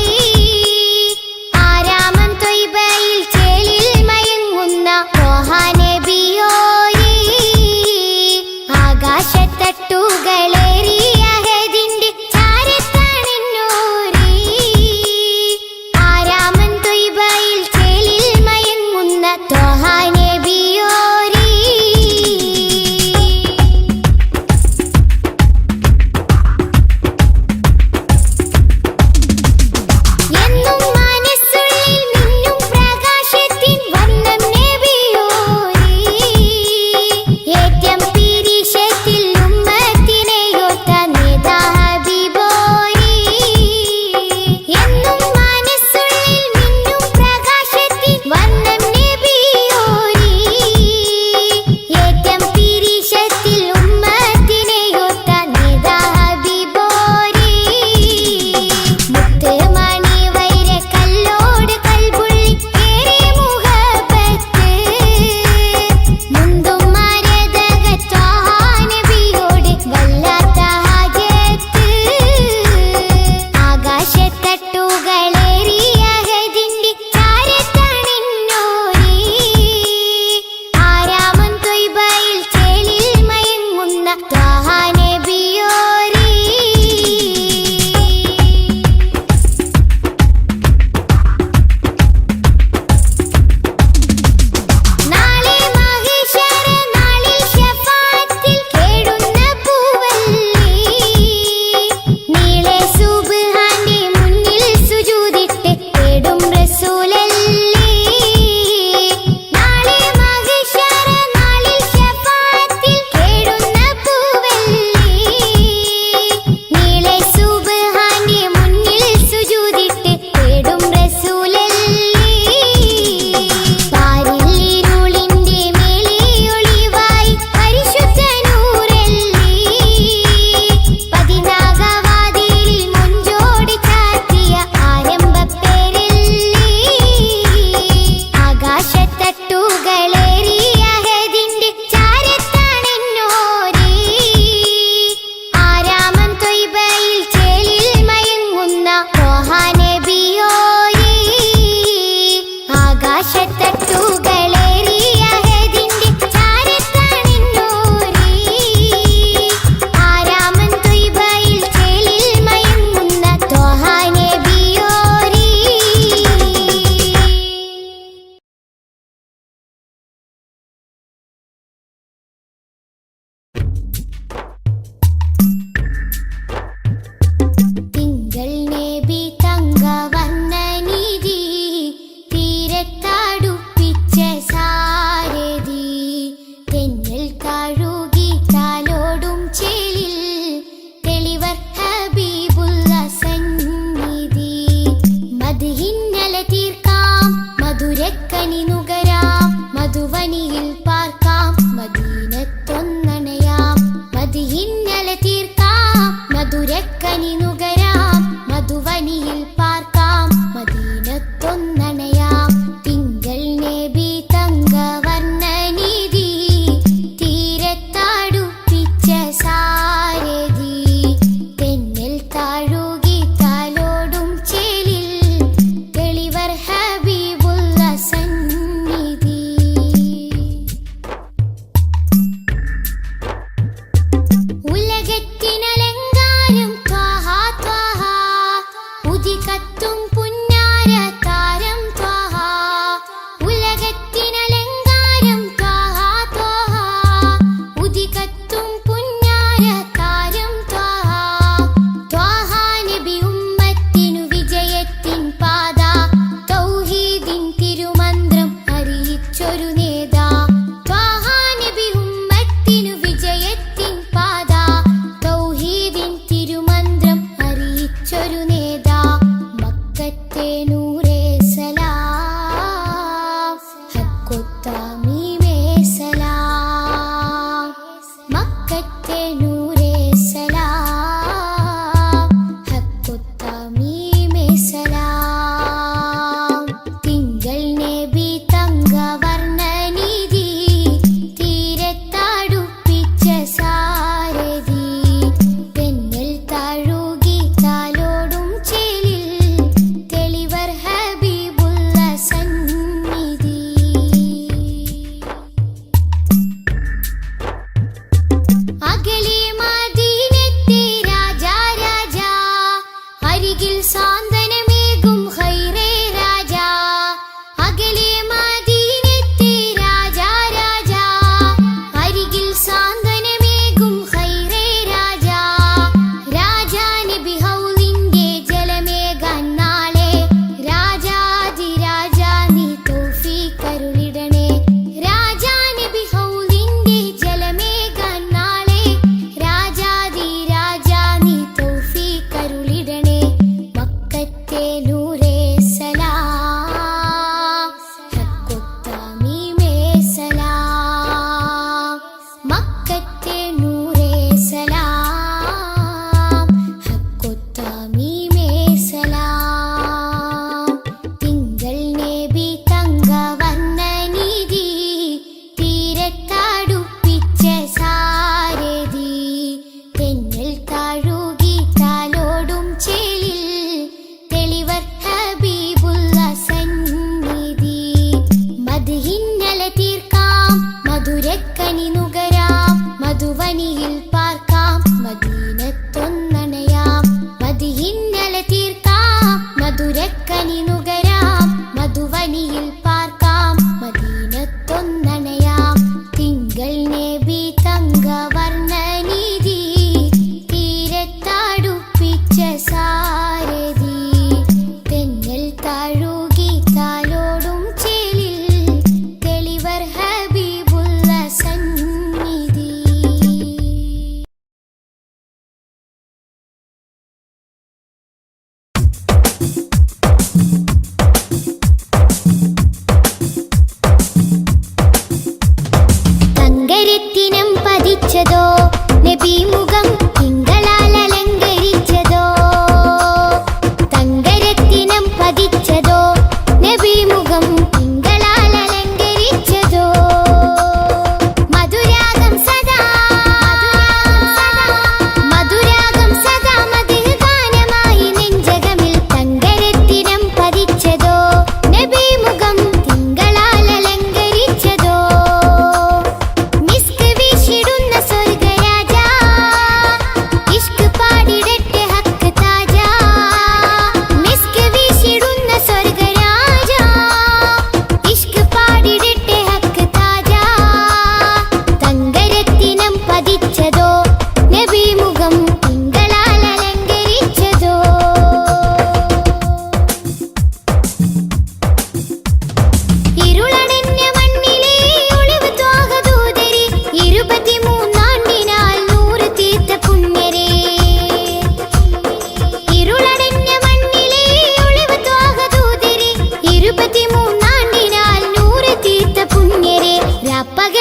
ആരാമം ത്വയ്ബയിൽ ചേലിൽ മയങ്ങുന്ന ത്വാഹ നബിയോരേ മധുവനിയിൽ പാർക്കാം മദീനത്തൊന്നണയാം മദിയിന്നലെ തീർക്കാം മധുരക്കനി നുകരാം മധുവനിയിൽ പാർക്കാം മദീനത്തൊന്നണയാം തിങ്കൾ നബി തങ്കവർണ്ണനിധി തീരത്താടുപ്പിച്ച സാരഥി തെന്നിൽ താഴുകി താലോടും ചേലിൽ തെളിവർ ഹബീബുള്ള സന്നിധി ഉലകത്തിനലങ്കാരം ത്വാഹ ത്വാഹ ഉദികത്തും പുന്നാര താരം ത്വാഹ ഉലകത്തിനലങ്കാരം ത്വാഹ ത്വാഹ ഉദികത്തും പുന്നാര താരം ത്വാഹ ത്വാഹ നബി ഉമ്മത്തിനു വിജയത്തിൻ പാത തൗഹീദിൻ തിരുമന്ത്രം അറിയിച്ചൊരു നേതാ ത്വാഹ നബി ഉമ്മത്തിനു വിജയത്തിൻ പാത തൗഹീദിൻ തിരുമന്ത്രം അറിയിച്ചൊരു നേതാ മക്കത്തെ നൂറേ സലാം ഹക്കൊത്താമീമേ സലാം മക്കത്തെ നൂറേ സലാം ഹക്കൊത്താമീമേ സലാം തിങ്കൾ നബി തങ്കവർണ്ണനിധി തീരത്താടുപ്പിച്ച സാരഥി തെന്നിൽ താഴുകി താലോടും ചേലിൽ തെളിവർ ഹബീബുള്ള സന്നിധി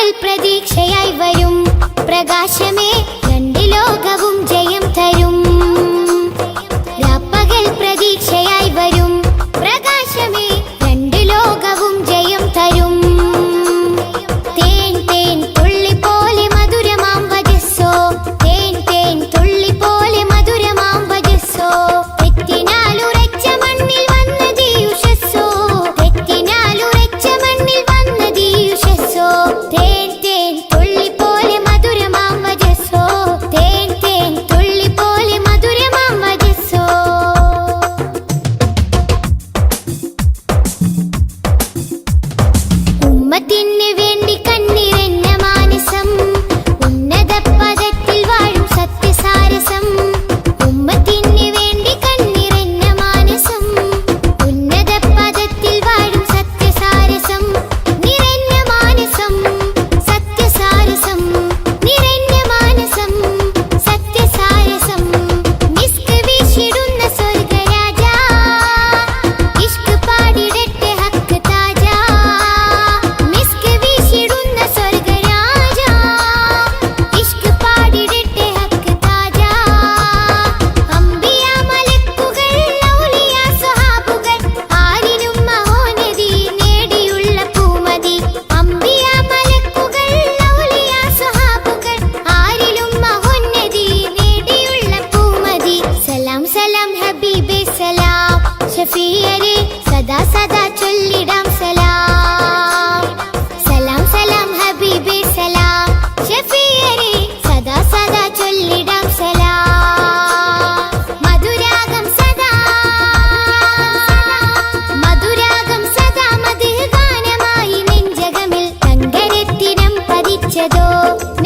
രാപ്പകൽ പ്രതീക്ഷയായി വരും പ്രകാശമേ, രണ്ട് ലോകവും ജയം തരും. രാപ്പകൽ പ്രതീക്ഷയായി വരും പ്രകാശമേ, രണ്ട് ലോകവും ജയം തരും. തേൻ തേൻ തുള്ളി പോലെ മധുരമാം വജസ്സോ, തേൻ തേൻ തുള്ളി പോലെ മധുരമാം വജസ്സോ, തെറ്റിനാലുറച്ച മണ്ണിൽ വന്നത് യുഷസ്സോ, തെറ്റിനാലുറച്ച മണ്ണിൽ വന്നത് യുഷസ്സോ, തേൻ തേൻ തുള്ളി പോലെ മധുരമാം വജസ്സോ, തേൻ തേൻ തുള്ളി പോലെ മധുരമാം വജസ്സോ. ഉമ്മത്തിന് വേണ്ടി കണ്ണിറഞ്ഞ മാനസം, ഉന്നത പദത്തിൽ വാഴും സത്യസാരസം. ഉമ്മത്തിന് വേണ്ടി കണ്ണിറഞ്ഞ മാനസം, ഉന്നത പദത്തിൽ വാഴും സത്യസാരസം. നിറഞ്ഞ മാനസം സത്യസാരസം, നിറഞ്ഞ മാനസം സത്യസാരസം. മിസ്ക് വീശിടുന്ന സ്വർഗരാജ, ഇഷ്ക് പാടിടട്ടെ ഹക്ക് താജ. മിസ്ക് വീശിടുന്ന സ്വർഗരാജ, ഇഷ്ക് പാടിടട്ടെ ഹക്ക് താജ. അംബിയ മലക്കുകൾ ഔലിയ സ്വഹാബുകൾ, ആരിലും മഹോന്നതി നേടിയുള്ള പൂമതി. അംബിയ മലക്കുകൾ ഔലിയ സ്വഹാബുകൾ, ആരിലും മഹോന്നതി നേടിയുള്ള പൂമതി. സലാം സലാം ഹബീബേ സലാം, ഷഫീയരെ സദാ സദാ ചൊല്ലിടാം സലാം. സലാം സലാം ഹബീബേ സലാം, ഷഫീയരെ സദാ സദാ ചൊല്ലിടാം സലാം. മധുരാഗം സദാ, മധുരാഗം സദാ മദ്ഹ് ഗാനമായി നെഞ്ചകമിൽ തങ്കരത്തിനം പതിച്ചതോ,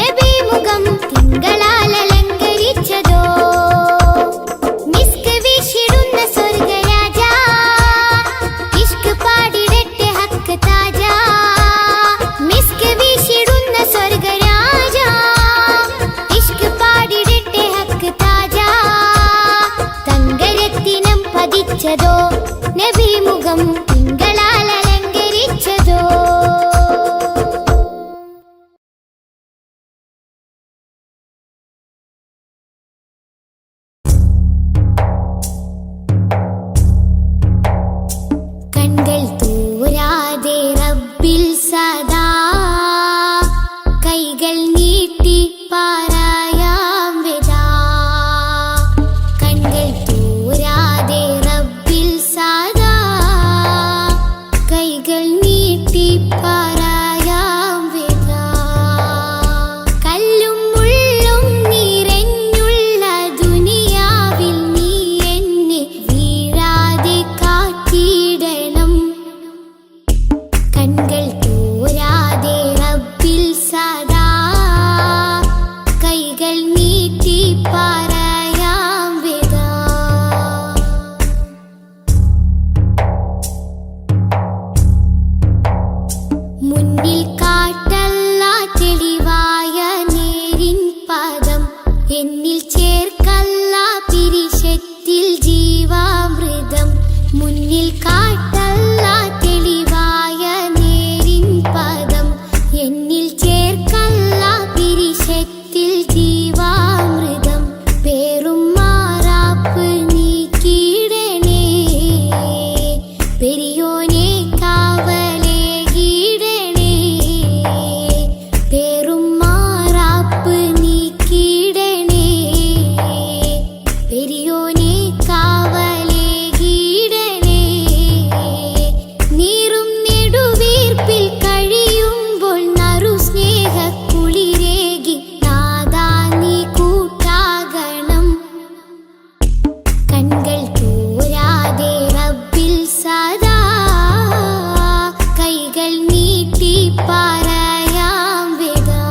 നബി മുഖം തിങ്കളാൽ അലങ്കരിച്ചതോ. മിസ്ക് വീശിടുന്ന സ്വർഗരാജ, ഇഷ്ക് പാടിടട്ടെ ഹക്ക് താജ. മിസ്ക് വീശിടുന്ന സ്വർഗരാജ, ഇഷ്ക് പാടിടട്ടെ ഹക്ക് താജ. തങ്കരത്തിനം പതിച്ചതോ, നബി മുഖം തിങ്കളാൽ അലങ്കരിച്ചതോ. കൺകൾ തൂരാതെ റബ്ബിൽ സദാ, കൈകൾ നീട്ടി പാരായാം വിദാ. കൺകൾ തൂരാതെ റബ്ബിൽ സദാ, കൈകൾ നീട്ടി പാരായാം വിദാ. കല്ലും മുള്ളും നിറഞ്ഞുള്ള ദുനിയാവിൽ നീ എന്നെ വീഴാതെ കാത്തിടണം. കൺകൾ തൂരാതെ റബ്ബിൽ സദാ, കൈകൾ നീട്ടി പാരായാം വിദാ. മുന്നിൽ കാട്ടല്ല തെളിവായ നേരിൻ പദം, എന്നിൽ ചേർക്കല്ല പിരിശത്തിൽ ജീവാമൃതം. മുന്നിൽ കാട്ടല്ല തെളിവായ നേരിൻ പദം, എന്നിൽ ചേർക്കല്ല പിരിശത്തിൽ ജീവാമൃതം. പേറും മാറാപ്പ് നീക്കിയിടണേ, പെരിയോനെ കാവലേ കീടണേ. പേറും മാറാപ്പ് നീക്കിയിടണേ, പെരിയോനെ കാവലേ കീടണേ. നീറും നെടുവീർപ്പിൽ കഴിയുമ്പോൾ നറു സ്നേഹക്കുളിരേകി നാദാ നീ കൂട്ടാകണം. കൺകൾ തൂരാതെ റബ്ബിൽ സദാ, കൈകൾ നീട്ടി പാരായാം വിദാ.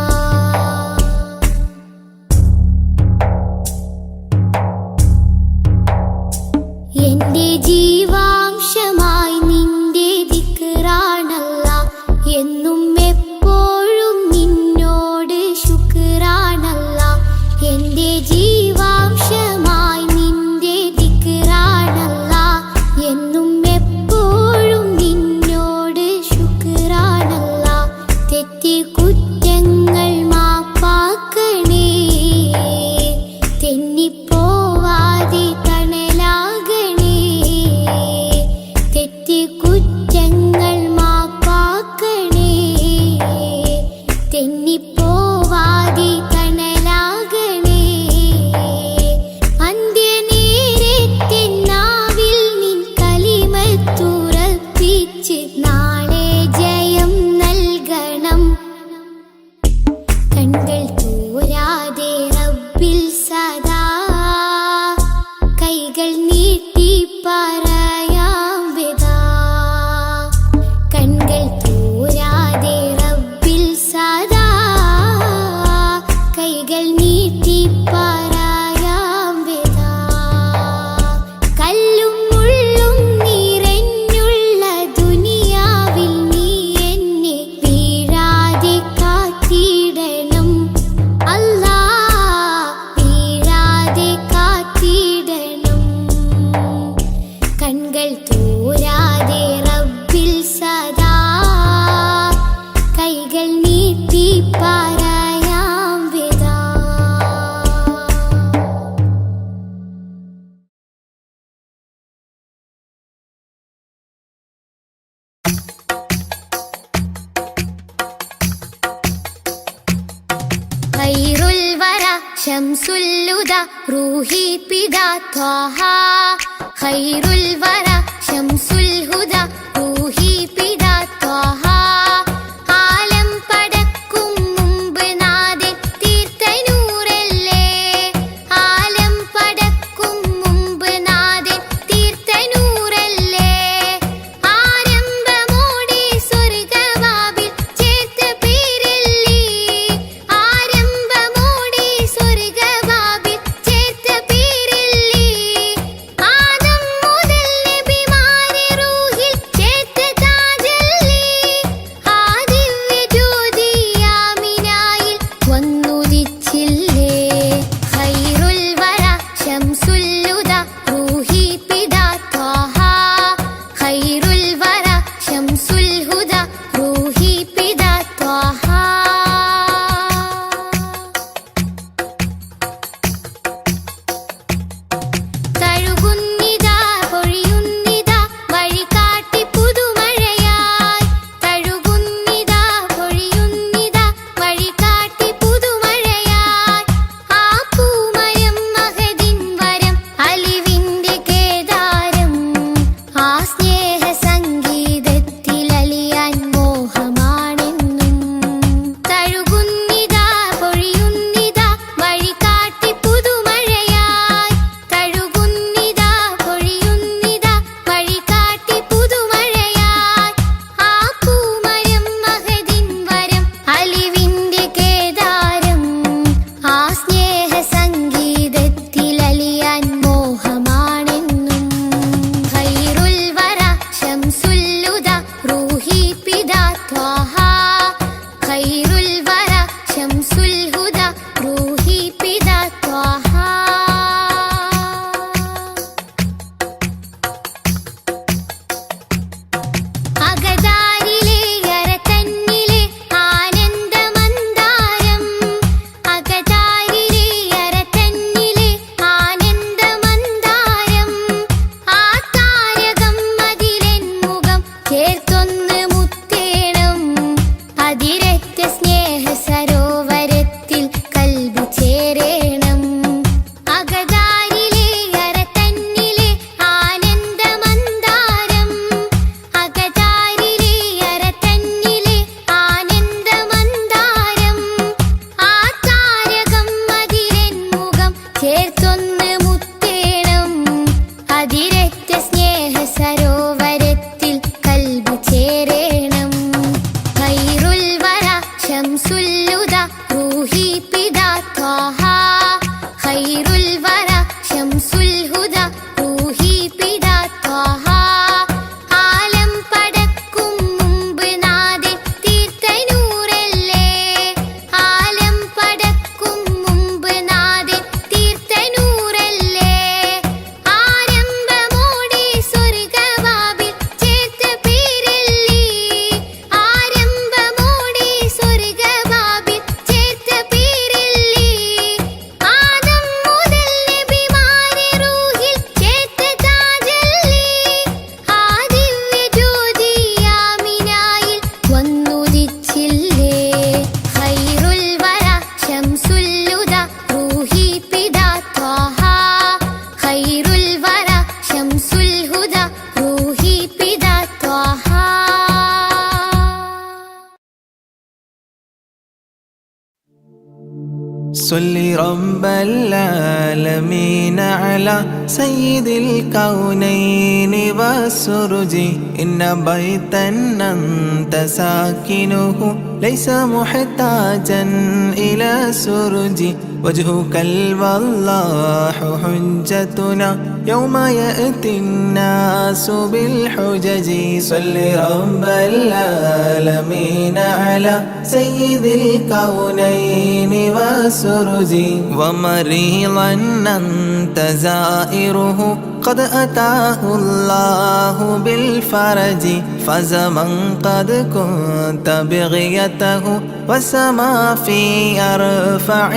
എന്റെ ജീവാംശമായി നിന്റെ ദിക്റാണല്ല, എന്നും എപ്പോഴും നിന്നോട് ശുക്റാണല്ല. എന്റെ ജീവാംശമായി നിന്റെ ദിക്റാണല്ല, എന്നും എപ്പോഴും നിന്നോട് ശുക്റാണല്ല. ശംസുല്ലുദ റൂഹി പിതാ ത്വാഹ ഖൈറുൽ വറ ശംസുൽ ഹുദ റൂഹി പിതാ ത്വാഹ ആലം പടക്കും മുമ്പ് നാഥൻ തീർത്ത നൂറല്ലേ ആലം പടക്കും മുമ്പ് നാഥൻ തീർത്ത നൂറല്ലേ ആരംഭമോടെ സ്വർഗവാതിൽ ചേർത്ത പേരല്ലേ ആരംഭമോടെ സ്വർഗവാതിൽ ചേർത്ത പേരല്ലേ ആദം മുതൽ നബിമാരെ റൂഹിൽ ചേർത്ത താജല്ലേ ആ ദിവ്യ ജ്യോതി ആമിനായിൽ വന്നുദിച്ചില്ലേ ഖൈറുൽ വറ ശംസുല്ലുദ റൂഹി പിതാ ത്വാഹ ഖൈറുൽ വറ ശംസുൽ ഹുദ റൂഹി പിതാ ത്വാഹ തഴുകുന്നിതാ പൊഴിയുന്നിതാ വഴികാട്ടി പുതുമഴയായി തഴുകുന്നിതാ പൊഴിയുന്നിതാ വഴികാട്ടി പുതുമഴയായി ആ പൂമരം മഹദിൻ വരം അലിവിന്റെ കേദാരം ആ സ്നേഹ സംഗീതത്തിൽ അലിയാൻ മോഹമാണെന്നും തഴുകുന്നിതാ പൊഴിയുന്നിതാ വഴികാട്ടി പുതുമഴയായി തഴുകുന്നിതാ പൊഴിയുന്നിതാ വഴികാട്ടി പുതുമഴയായി ആ പൂമരം മഹദിൻ വരം അലിവിന്റെ കേദാരം ആ സ്നേഹ സംഗീതത്തിൽ അലിയാൻ മോഹമാണെന്നും ഖൈറുൽ വറ ശംസുല്ലുദ റൂഹി പിതാ ത്വാഹ ഖൈറുൽ വറ ശംസുൽ ഹുദ റൂഹി പിതാ ത്വാഹ അകതാരിലെ അരതന്നിലെ ആനന്ദമന്ദാരം അകതാരിലെ അരതന്നിലെ ആനന്ദമന്ദാരം ആ താരകം അതിലെൻ മുഖം ചേർത്തൊന്ന് മുത്തേണം അതിരറ്റ സ്നേഹ സരോവരത്തിൽ കൽബ് ചേരേണം അകതാരിലെ അരതന്നിലെ ആനന്ദമന്ദാരം അകതാരിലെ അരതന്നിലെ ആനന്ദമന്ദാരം ആ താരകം അതിലെൻ മുഖം ചേർത്തൊന്ന് മുത്തേണം അതിരറ്റ സ്നേഹ സരോവരത്തിൽ കൽബ് ചേരേണം ഖൈറുൽ വറ ശംസുല്ലുദ റൂഹി പിതാ ത്വാഹ ഖൈറുൽ വറ ശംസുൽ ഹുദ റൂഹി പിതാ ത്വാഹ ആലം പടക്കും മുമ്പ് നാഥൻ തീർത്ത നൂറല്ലേ ആലം പടക്കും മുമ്പ് നാഥൻ തീർത്ത നൂറല്ലേ ആരംഭമോടെ സ്വർഗവാതിൽ ചേർത്ത പേരല്ലേ ആരംഭമോടെ സ്വർഗവാതിൽ ചേർത്ത പേരല്ലേ ആദം മുതൽ നബിമാരെ റൂഹിൽ ചേർത്ത താജല്ലേ ആ ദിവ്യ ജ്യോതി ആമിനായിൽ വന്നുദിച്ചില്ലേ ഖൈറുൽ വറ ശംസുല്ലുദ റൂഹി പിതാ ത്വാഹ ഖൈറുൽ വറ ശംസുൽ ഹുദ റൂഹി പിതാ ത്വാഹ صل رب العالمين على سيد الكونين والسرج إن بيتا أنت ساكنه ليس محتاجا إلى سرج وجهك الوضاح حجتنا يوم يأتي الناس بالحجج صل رب العالمين على سيد الكونين والسرج ومريضا أنت زائره قد أتاه الله بالفرج فزمن قد كنت بغيته وسما في أرفع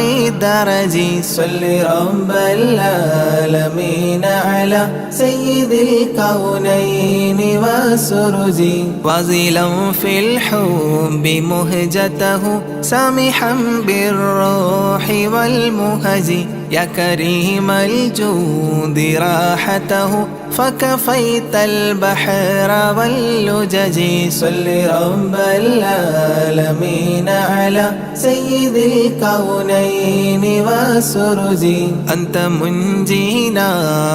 الحرج صل رب العالمين على سيد الكونين والسرج وازلا في الحب مهجته سامحا بالروح والمهج يا كريم الجود راحته فكفيت البحر واللجج صل رب العالمين على سيد الكونين والسرج أنت منجينا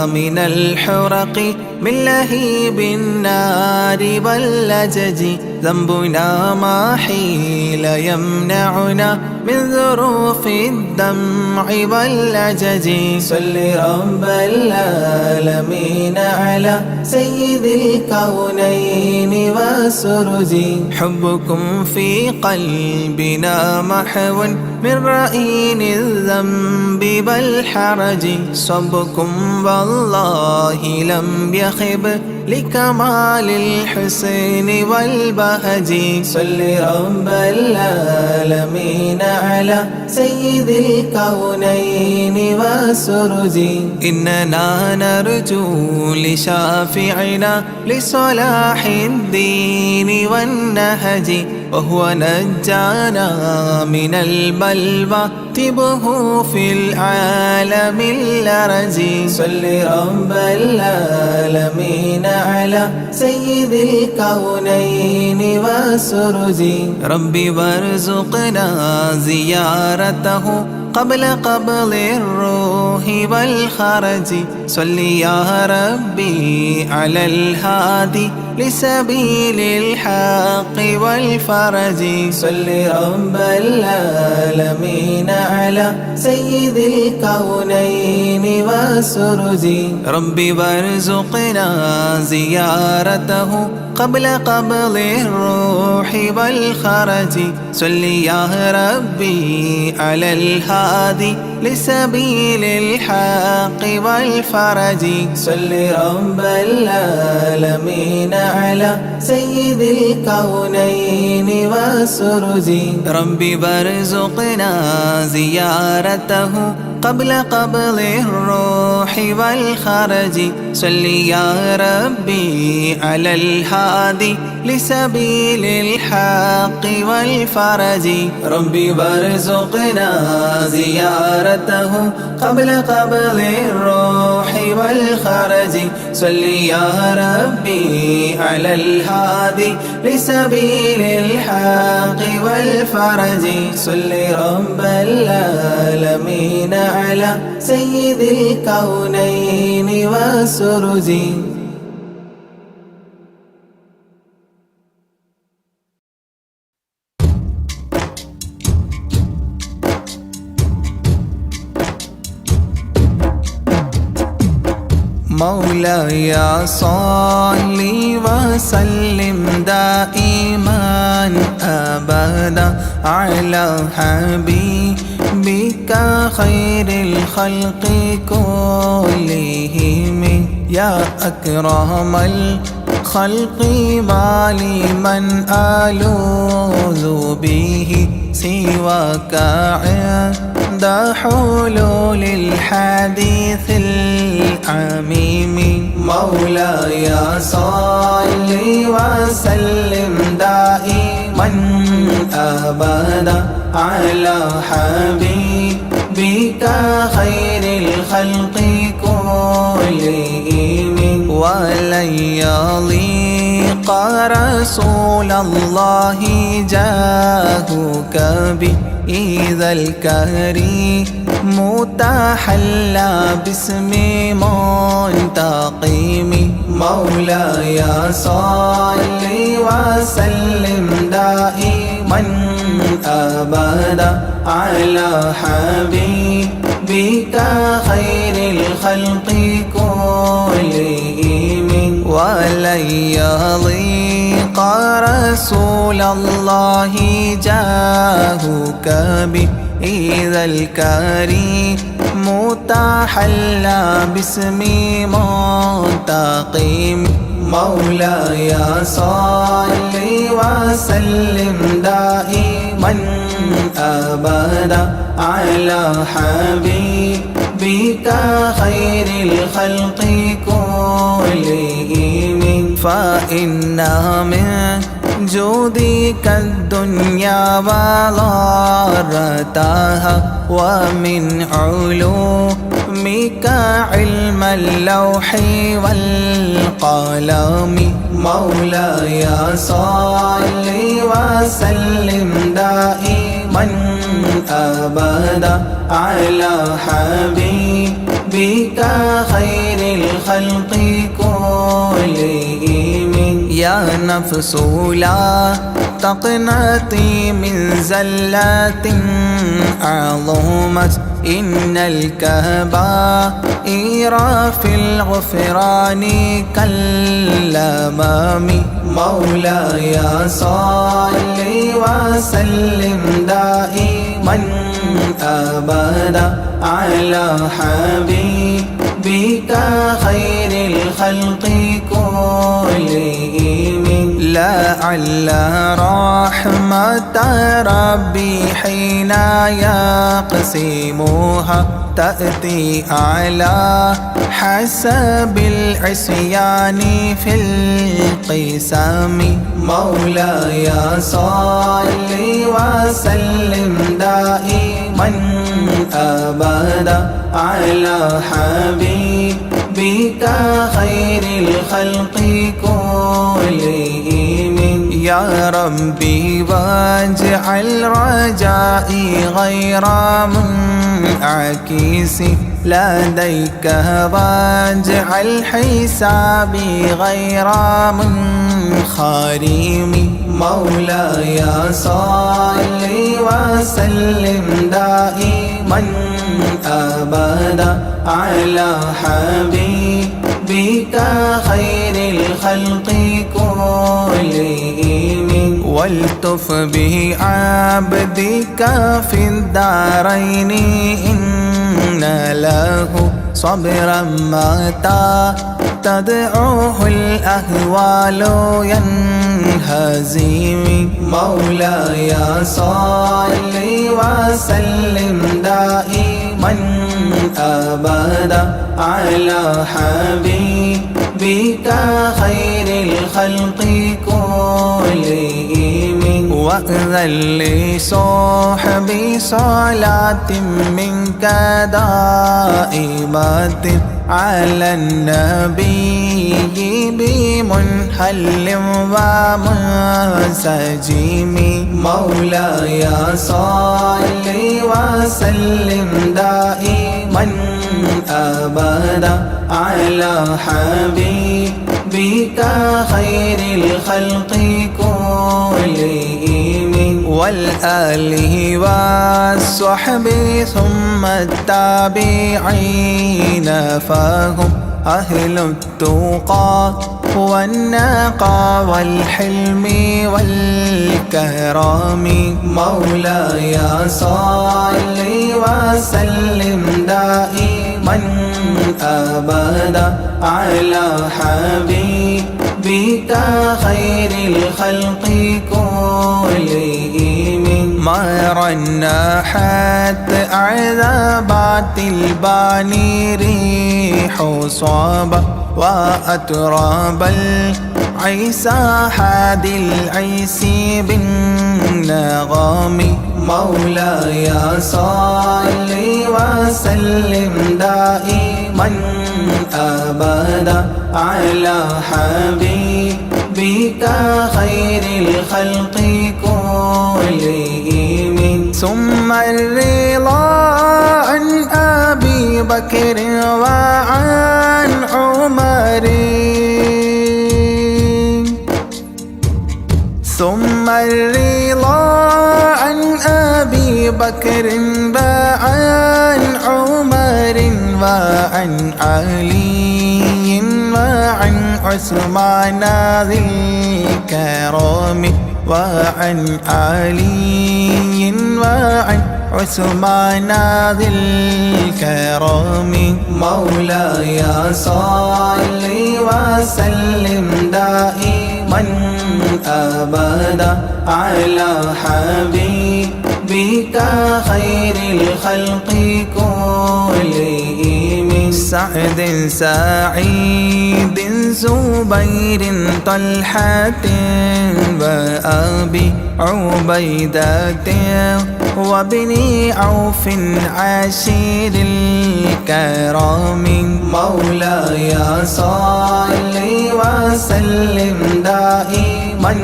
من الحرق من لهيب النار واللجج ذنبنا ما حيل يمنعنا من ظروف الدمع والعجج صل رب العالمين على سيد الكونين والسرج حبكم في قلبنا محو من رئين الذنب والحرج صبكم والله لم يخب لكمال الحسن والبهج صل رب العالمين على سيد الكونين والسرج إننا نرجو لشافعنا لصلاح الدين والنهج وهو نجانا من البلوى طبه في العالم الأرج صل رب العالمين على سيد الكونين والسرج ربي وارزقنا زيارته قبل قبض الروح والخرج صل يا ربي على الهادي لسبيل الحق والفرج صل رب العالمين على سيد الكونين والسرج ربي وارزقنا زيارته قبل قبض الروح والخرج صل يا ربي على الهادي لسبيل الحق والفرج صل رب العالمين على سيد الكونين والسرج ربي وارزقنا زيارته قبل قبض الروح والخرج صل يا ربي على الهادي لسبيل الحق والفرج ربي وارزقنا زيارته قبل قبض الروح والخرج صل يا ربي على الهادي لسبيل الحق والفرج صل رب العالمين على سيد الكونين والسرج مولاي صل وسلم دائما أبدا على حبيبك خير الخلق كلهم يا أكرم الخلق مالي من ألوذ به سواك عند حلول الحديث العميم مولاي صل وسلم دائما أبدا على حبيبك خير الخلق كلهم ولن يضيق رسول الله جاهك بإذا الكريم تحلى باسم منتقم مولاي صل وسلم دائما أبدا على حبيبك خير الخلق كلهم ولن يضيق رسول الله جاهك بإذا الكريم تحلى باسم منتقم مولاي صل وسلم دائما أبدا على حبيبك خير الخلق كلهم فإن من جودك الدنيا وضارتها ومن علومك علم اللوح والقلم مولاي صل وسلم دائما أبدا على حبيبك خير الخلق كلهم يا نفس لا تقنطي من زلات عظمت إن الكبائر في الغفران كالأمام مولاي صل وسلم دائما أبدا على حبيبك خير الخلق كلهم لعل رحمة ربي حين يقسمها تأتي على حسب العصيان في القسم مولاي صل وسلم دائما أبدا على حبيبك خير الخلق كلهم يا ربي واجعل رجائي غير منعكس لديك واجعل حسابي غير منخرم مولاي صل وسلم دائما أبدا على حبيبك خير الخلق كلهم والتف به عبدك في الدارين إن له صبرا متى تدعوه الأهوال ينهزم مولاي صل وسلم دائما أبدا على حبيبك خير الخلق كلهم وأذن لصحبي صلاة منك دائمة على النبي بمنحل ومنسجم مولاي صل وسلم دائما أبدا على حبيبك خير الخلق كلهم والآله والصحب ثم التابعين فهم أهل التقى والنقى والحلم والكرم مولاي صل وسلم دائما أبدا على حبيبك خير الخلق كلهم مر النحات عذابات الباني ريح صابة وأتراب العيسى حاد العيس بالنغم مولاي صل وسلم دائما أبدا على حبيبك خير الخلق كلهم ثم الرضا عن أبي بكر وعن عمر ثم الرضا عن أبي بكر وعن عمر وعن علي وعن عثمان ذي الكرم وعن علي وعن عثمان ذي الكرم مولاي صل وسلم دائما أبدا على حبيبك بك خير الخلق كلهم سعد سعيد زبير طلحة وأبي عبيدة وابن عوف عشير الكرام مولاي صل وسلم دائما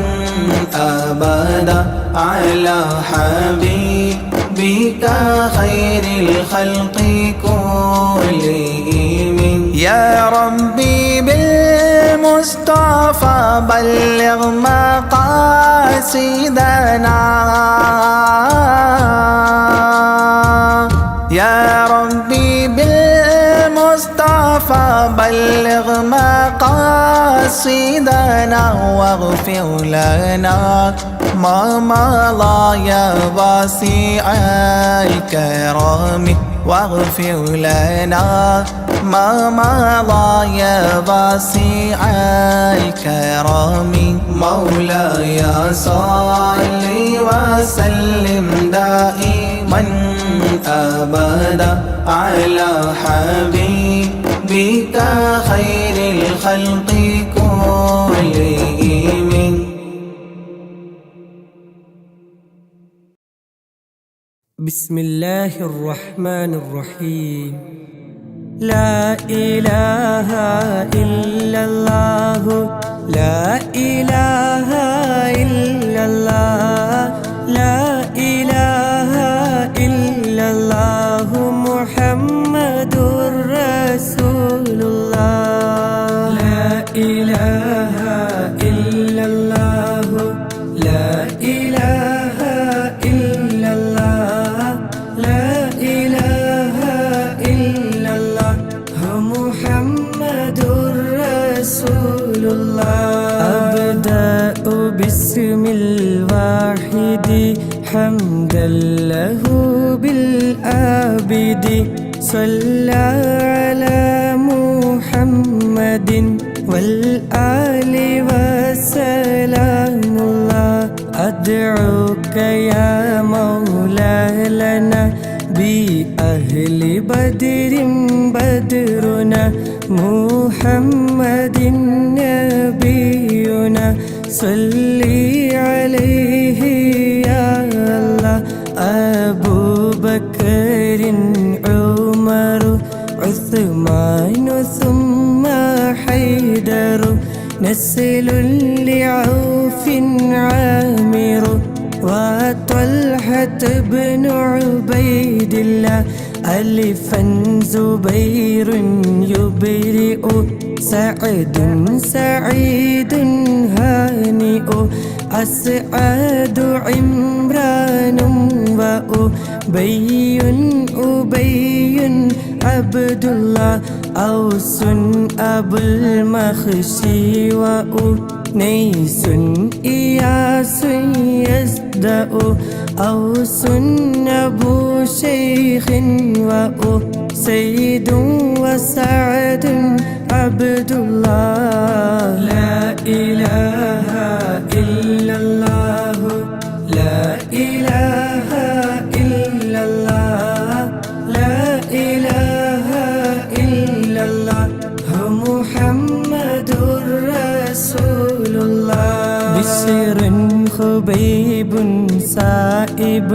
أبدا على حبيبك خير الخلق كلهم يا ربي بالمصطفى بلغ مقاصدنا يا ربي بالمصطفى بلغ مقاصدنا واغفر لنا ما مضى يا واسع الكرم واغفر لنا ما مضى يا واسع الكرم مولاي صل وسلم دائما أبدا على حبيبك خير الخلق كلهم. بسم الله الرحمن الرحيم. لا إله إلا الله لا إله إلا الله لا إله إلا الله محمد رسول الله لا إله إلا الله لا إله إلا الله لا إله إلا الله محمد رسول الله أبدأ باسم الواحد حمدا له بالآبد صلى على محمد والآل وسلام الله أدعوك يا مولا لنا بأهل بدر بدرنا محمد نبينا صلي عليه يا الله أبو بكر عمر عثمان ثم حيدر نسل لعوف عامر وطلحة بن عبيد الله ألفا زبير يبرئ سعد سعيد هانئ أسعد عمران وأبي أبي عبد الله أوس أبو المخشي وأنيس إياس يزدأ أوس أبو شيخ وأسيد وسعد عبد الله لا إله إلا الله لا إله إلا الله لا إله إلا الله محمد رسول الله بشر خبيب سائب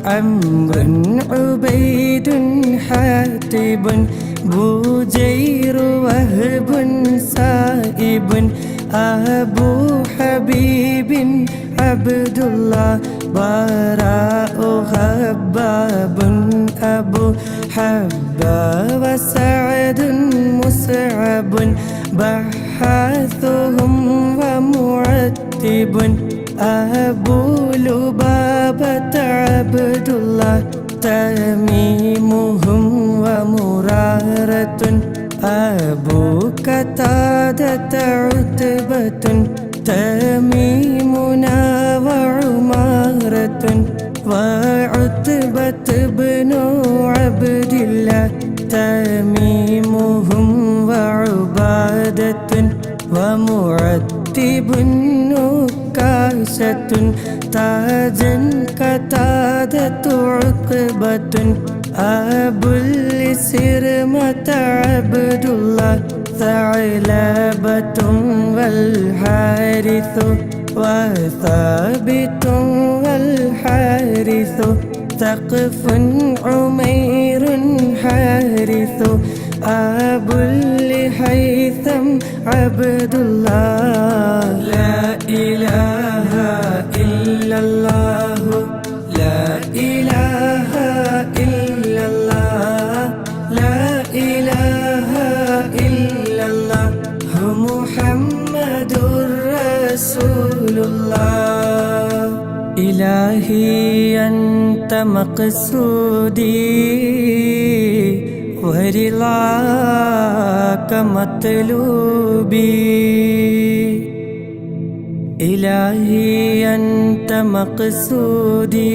عمرو عبيد حاتب بوجير وهب سائب أبو حبيب عبد الله براء خباب أبو حبا وسعد مسعب بحاثهم ومعتب أبو لبابة عبد الله تميمهم ومرارة أبو قتادة عتبة تميمنا وعمارة وعتبة بن عبد الله تميمهم وعبادة ومعتب نكاشة تاجا كتاج قتادة عقبة أبو السرمة عبد الله ثعلبة والحارث وثابت والحارث ثقف عمير حارث أبو الهيثم عبد الله لا إله إلا الله لا إله إلا الله لا إله إلا الله محمد رسول الله إلهي أنت مقصودي ورضاك مطلوبي إلهي أنت مقصودي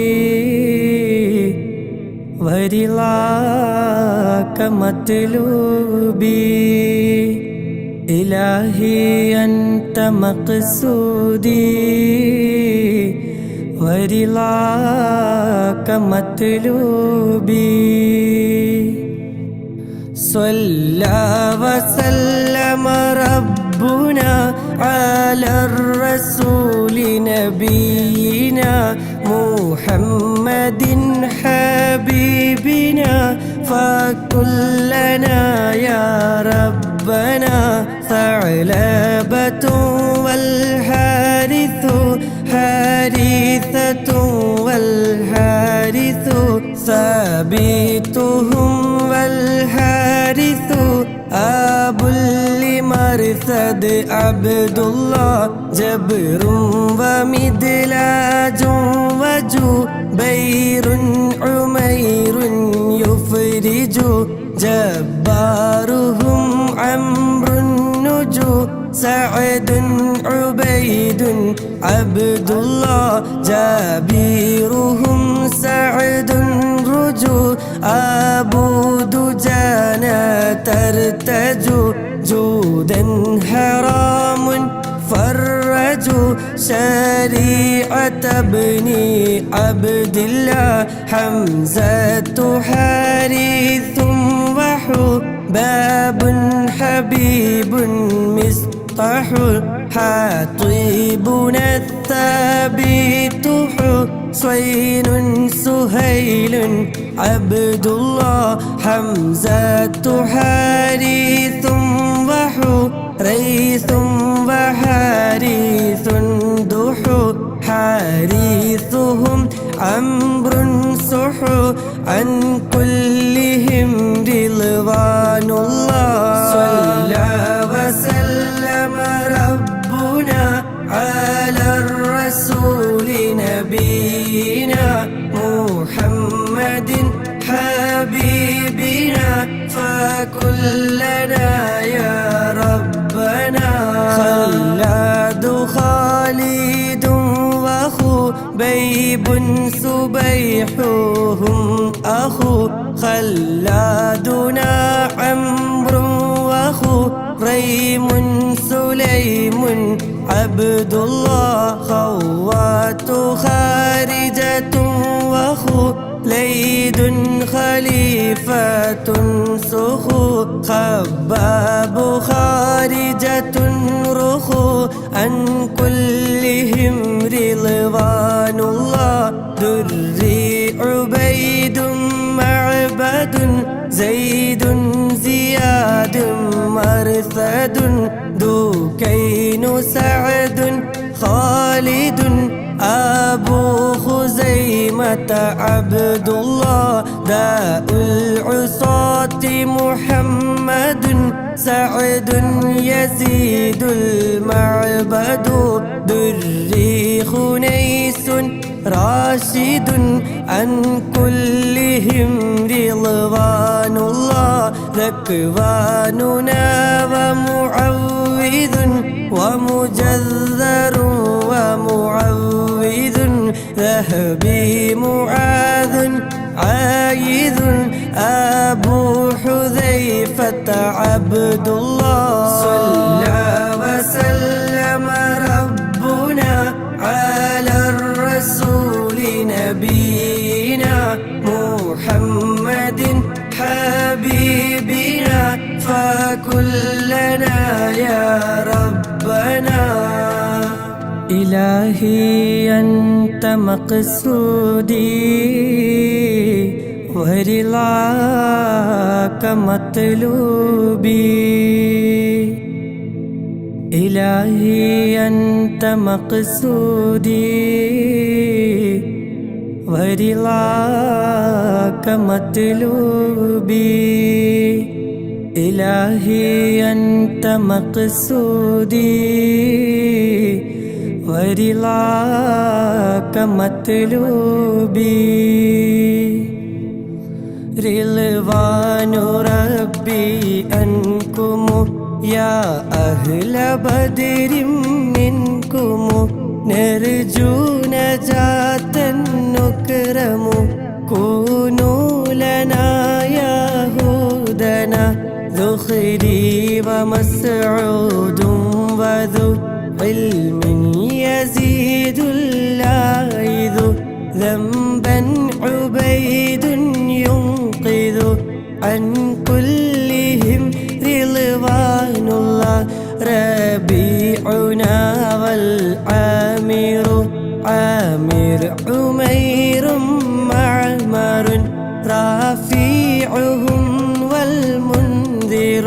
ورضاك مطلوبي إلهي أنت مقصودي ورضاك مطلوبي صلى وسلم ربنا على الرسول نبينا محمد حبيبنا فكلنا يا ربنا ثعلبة والحارث حارثة والحارث ثابتهم والحارث أبو المرثد عبد الله جبر ومدلاج وجبير عمير يفرج جبارهم عمرو النجو سعد عبيد عبد الله جابيرهم سعد رجو أبو دجانة ترتجو جودا حرام فرجوا شريعة ابن عبد الله حمزة حارث وحباب حبيب مصطح حطيبنا الثابت حسين سهيل عبد الله حمزة حارث وحريث وحارث دحو حارثهم عمرو سحو عن كلهم رضوان الله صلى وسلم ربنا على الرسول نبينا محمد حبيبنا فكلنا يا ربنا خلاد خالد وخبيب سبيحهم أخو خلادنا عمرو وخريم سليم عبد الله خوات خارجة وخليد خليفة سخو خباب خارجة رخو عن كلهم رضوان الله دري عبيد معبد زيد زياد مرثد دوكين سعد خالد أبو خزيمة عبد الله داء العصاة محمد سعد يزيد المعبد دري خنيس راشد عن كلهم رضوان الله ذكواننا ومعوذ ومجذر ومعوذ ذهبي معاذ عايذ أبو حذيفة عبد الله صلى وسلم ربنا على الرسول نبي نبينا محمد حبيبنا فكلنا يا ربنا. إلهي أنت مقصودي ورضاك مطلوبي. إلهي أنت مقصودي ورضاك مطلوبي. إلهي أنت مقصودي ورضاك مطلوبي. رضوان ربي أنكم يا أهل بدر منكم نرجو نجاة نكرم كونوا لنا يهودنا ذخري ومسعود وذو علم يزيد اللاعذ ذنبا عبيد ينقذ عن كلهم رضوان الله. ربيعنا والعامر عامر عمير معمر رافيعهم والمنذر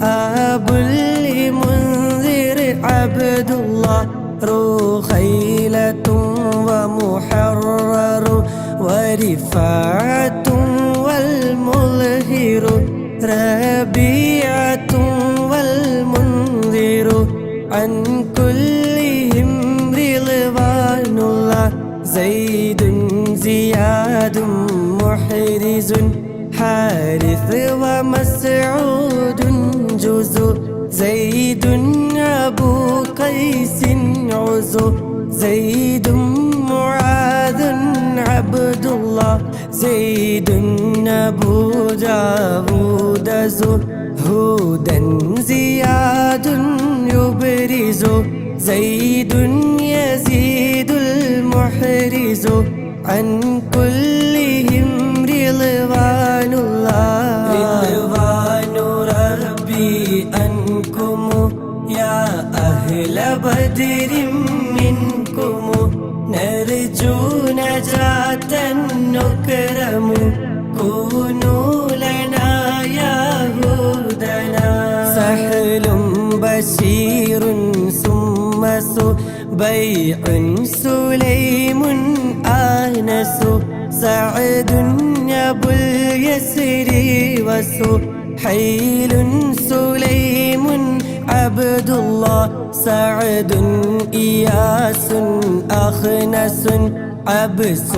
أبو المنذر عبد الله. رخيلة ومحرر ورفاعة والمظهر ربيعة والمنذر عن كلهم رضوان الله. زيد زياد محرز حارث ومسعود جزء زيد أبو قيس عزو زيد معاذ عبد الله. زيد أبو داود زهودا زياد يبرز زيد يزيد المحرز عن كلهم رضوان الله. رضوان ربي أنكم يا أهل بدر منكم نرجو نجاة نكرم كونوا لنا يهودنا. سهل بشير ثم بيع سليم آنس سعد أبو اليسر وسحيل سليم عبد الله. سعد إياس أخنس عبس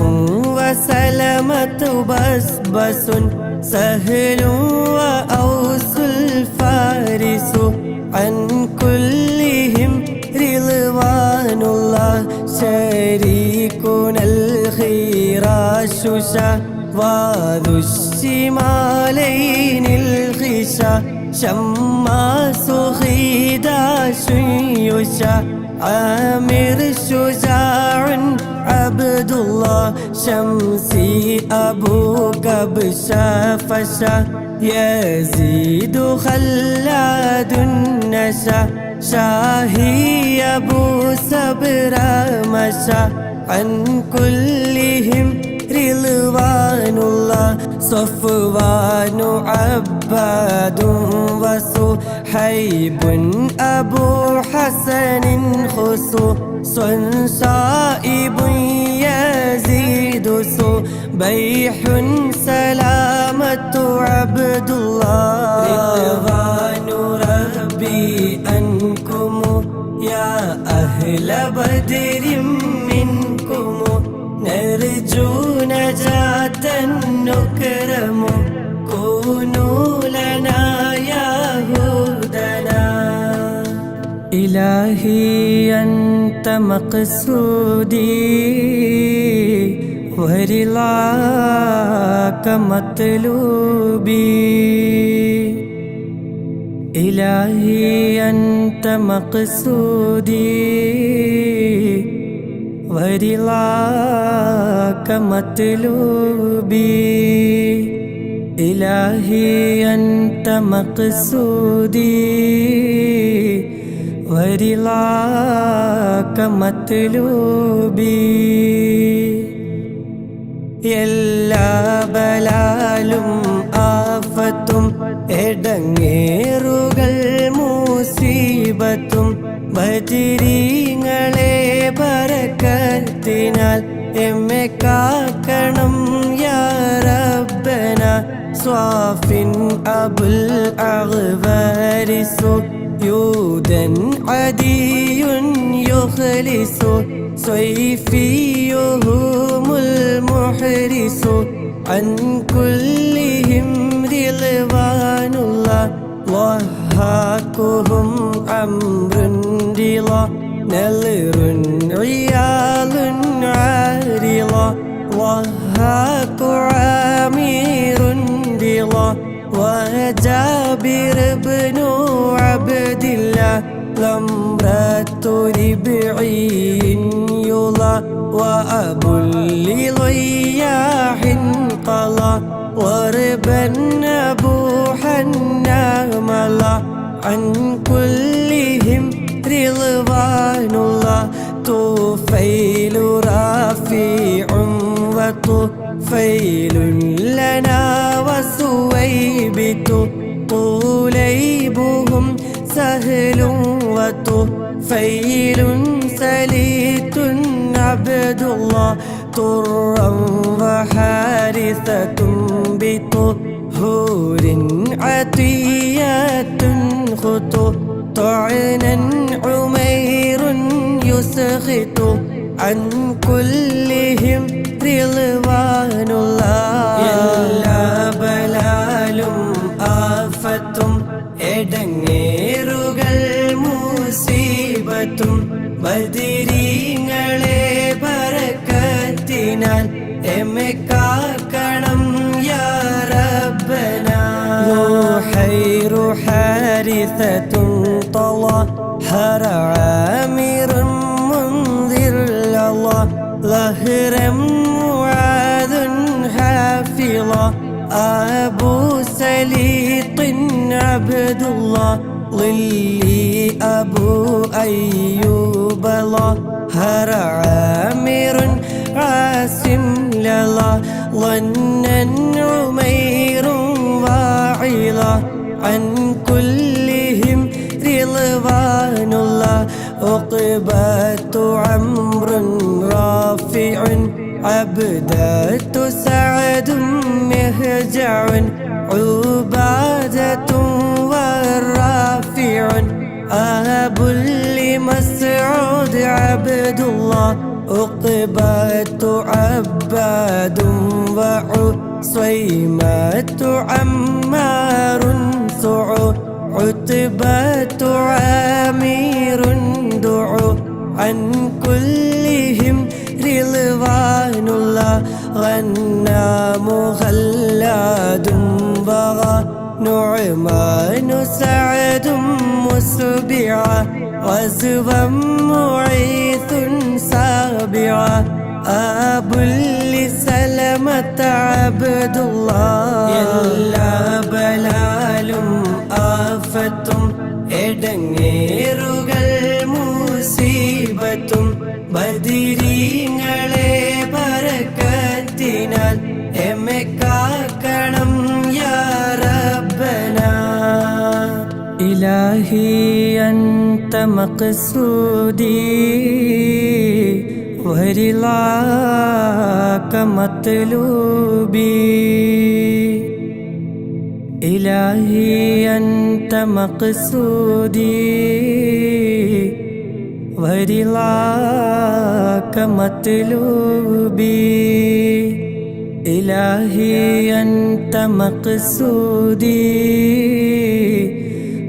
وسلمة بسبس سهل وأوس الفارس عن كلهم رضوان الله. شريكنا الخراش وذو الشمالين الخشا شماس خداش يشا عامر شجاع عبد الله. شمسي أبو قبشة فشا يزيد خلاد النشا شاهي أبو سبر مشى عن كلهم رضوان الله. صفوان عباد وصحيب أبو حسن خصو صائب يزيد بيح سلامة عبد الله. رضوان ربي أنكم يا أهل بدر منكم نرجو نجاة نكرم كونوا لنا يهودنا. إلهي أنت مقصودي ورضاك مطلوبي. إلهي أنت مقصودي ورضاك مطلوبي إلهي أنت مقصودي ورضاك مطلوبي എല്ലാ ബലാലും ആഫത്തും എടങ്ങേറുകൾ മുസീബത്തും ബദിരീങ്ങളെ ബറക്കത്തിനാൽ എമ്മെ കാക്കണം യാ റബ്ബന സ്വാഫിൻ അബുൽ അഗ്വാരിസു യൂദൻ അദിയുൻ യുഖ്ലിസു صيفيهم المحرس عن كلهم رضوان الله ضحاكهم أمر رضا نذر عيال عارضة ضحاك عامر رضا وجابر بن عبد الله لمرة ربعي يضى وأبو لضياح قضى وربا أبوحا ناملا عن كلهم رضوان الله طفيل رافع وطفيل لنا وسويبت طوليبهم سهل وطفيل سليت عبد الله طرا وحارثة بطهور عطيات خطو طعنا عمير يسخط عن كلهم رضوان الله എല്ലാ ബലാലും ആഫത്തും എടങ്ങേറുകൾ മുസീബത്തും ബദിരീങ്ങളെ ബറക്കത്തിനാൽ എമ്മെ കാക്കണം യാ റബ്ബന റുഹൈറു ഹാരിസത്തുൻ طلحر عامر منذر الله ظهرا معاذ حافظا أبو سليط عبد الله ظلي أبو أيوب ظهر عامر عاصم للا ظنا عمير واعظا عن كلهم رضوان الله عقبة عمر رافع عبدة سعد مهجع عبادة والرافع أبو لمسعود عبد الله عقبة عباد وعصيمة عمار سعو عتبة عامر دعو عن كلهم رضوان الله غنام خلاد بغى نعمان سعد مسبعا غزوا معيث سابعا أبو لسلمة عبد الله എല്ലാ ബലാലും ആഫത്തും എടങ്ങേറുകൾ മുസീബത്തും ബദിരീങ്ങളെ ബറക്കത്തിനാൽ എമ്മെ കാക്കണം യാ റബ്ബന ഇലാഹി അൻത മഖ്സൂദി വരിളാക മത്ലൂബി ഇലാഹി അൻത മഖ്സൂദി ورضاك مطلوبي إلهي أنت مقصودي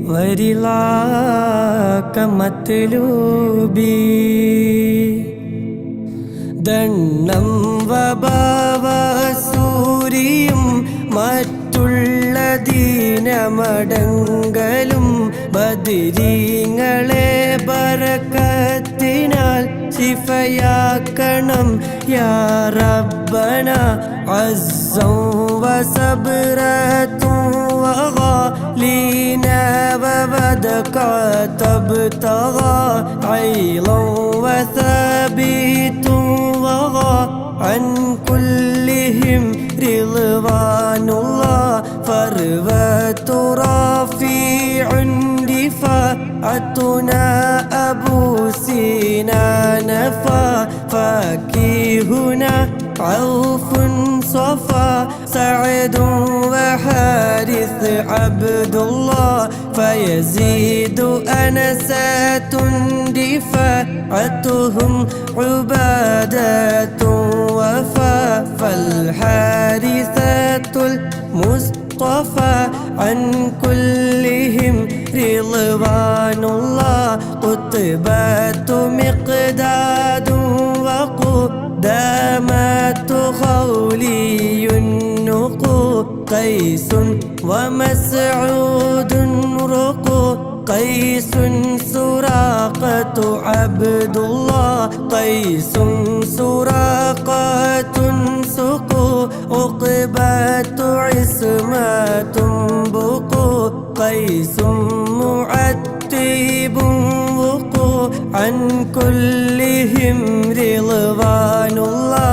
ورضاك مطلوبي ദണ്ണം വബാവസൂരിയും മറ്റുള്ള ദീനമടങ്കലും ബദിരീങ്ങളെ ബറക്കത്തിനാൽ ശിഫയാക്കണം യാ റബ്ബന അസ്സൻ വസബ്റത്തുൻ وغالينا وبدقة ابتغى عيلا وثابت وغى عن كلهم رضوان الله فروة رفيع دفاعتنا أبو سنان فاكهنا عوف صفا سعد وحارث عبد الله فيزيد أنسات دفاعتهم عبادة وفا فالحارثة المصطفى عن كلهم رضوان الله قطبات مقداد وقدامات خولي النقو قيس ومسعود رقو قيس سراقة عبد الله قيس سراقة سقو عقبة عصمة بقو قيس معتب وقو عن كلهم رضوان الله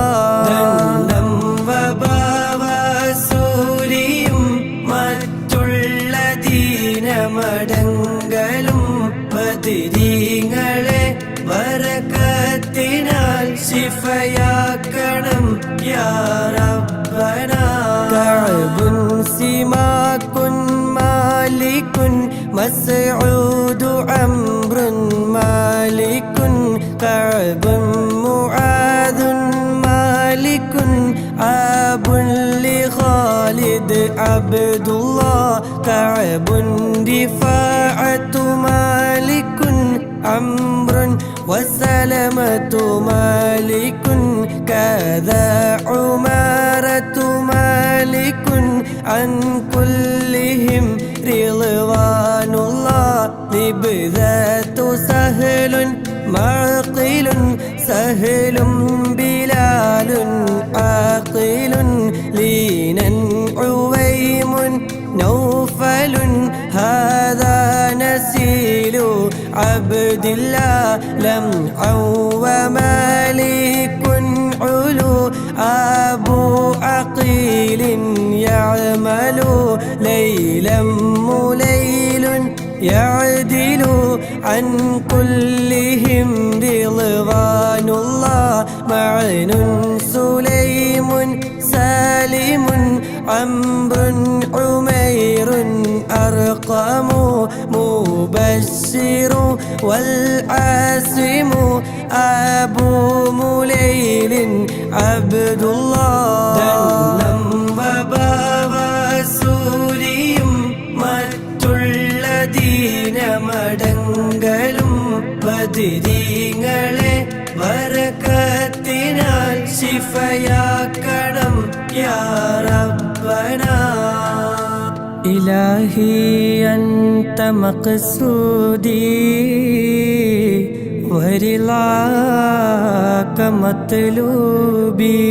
ദണ്ഡം വബാവസൂരിയും മറ്റുള്ള ദീനമടങ്കലും ബദരീങ്ങളെ ബറകത്തിനാൽ ശിഫയാക്കണം യാ റബ്ബന കഅബുൻ സിമാകുൻ മാലികുൻ مسعود عمر مالك كعب معاذ مالك عاب لخالد عبد الله كعب رفاعة مالك عمرو وسلمة مالك كذا عمارة مالك عن كلهم رضوان الله لبذات سهل معقل سهل بلال عاقل لينا عويم نوفل هذا نسيل عبد الله لمعا ومالك علو أبو عقيل يعمل ليلا مليل يعدل عن كلهم رضوان الله معن سليم سالم عمرو عمير أرقم مبشر والعاصم أبو مليل عبد الله ദണ്ഡം വബാവസൂരിയും മറ്റുള്ള ദീനമടങ്കലും ബദരീങ്ങളെ ബറകത്തിനാൽ ശിഫയാക്കണം യാ റബ്ബന ഇലാഹി അൻത മഖ്സൂദി ورضاك مطلوبي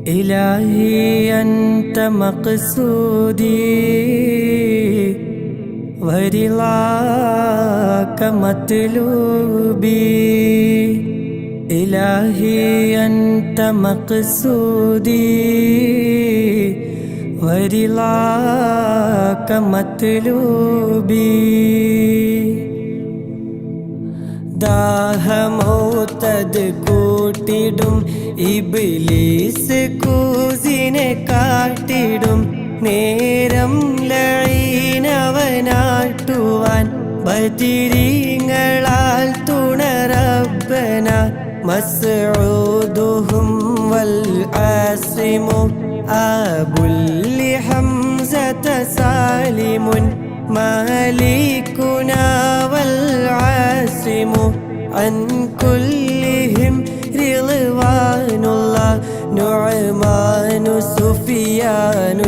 إلهي أنت مقصودي ورضاك مطلوبي إلهي أنت مقصودي ورضاك مطلوبي ദാഹമൗതത് കൂട്ടിടും ഇബ്ലീസ് കൂസിനെ കാട്ടിടും നേരം ലഈനവനാട്ടുവാൻ ബദരീങ്ങളാൽ തുണറബ്ബന മസ്ഊദുഹും വൽ ആസിമു അബുൽ ഹംസത സാലിമുൻ مالكنا والعاصم عن كلهم رضوان الله نعمان سفيان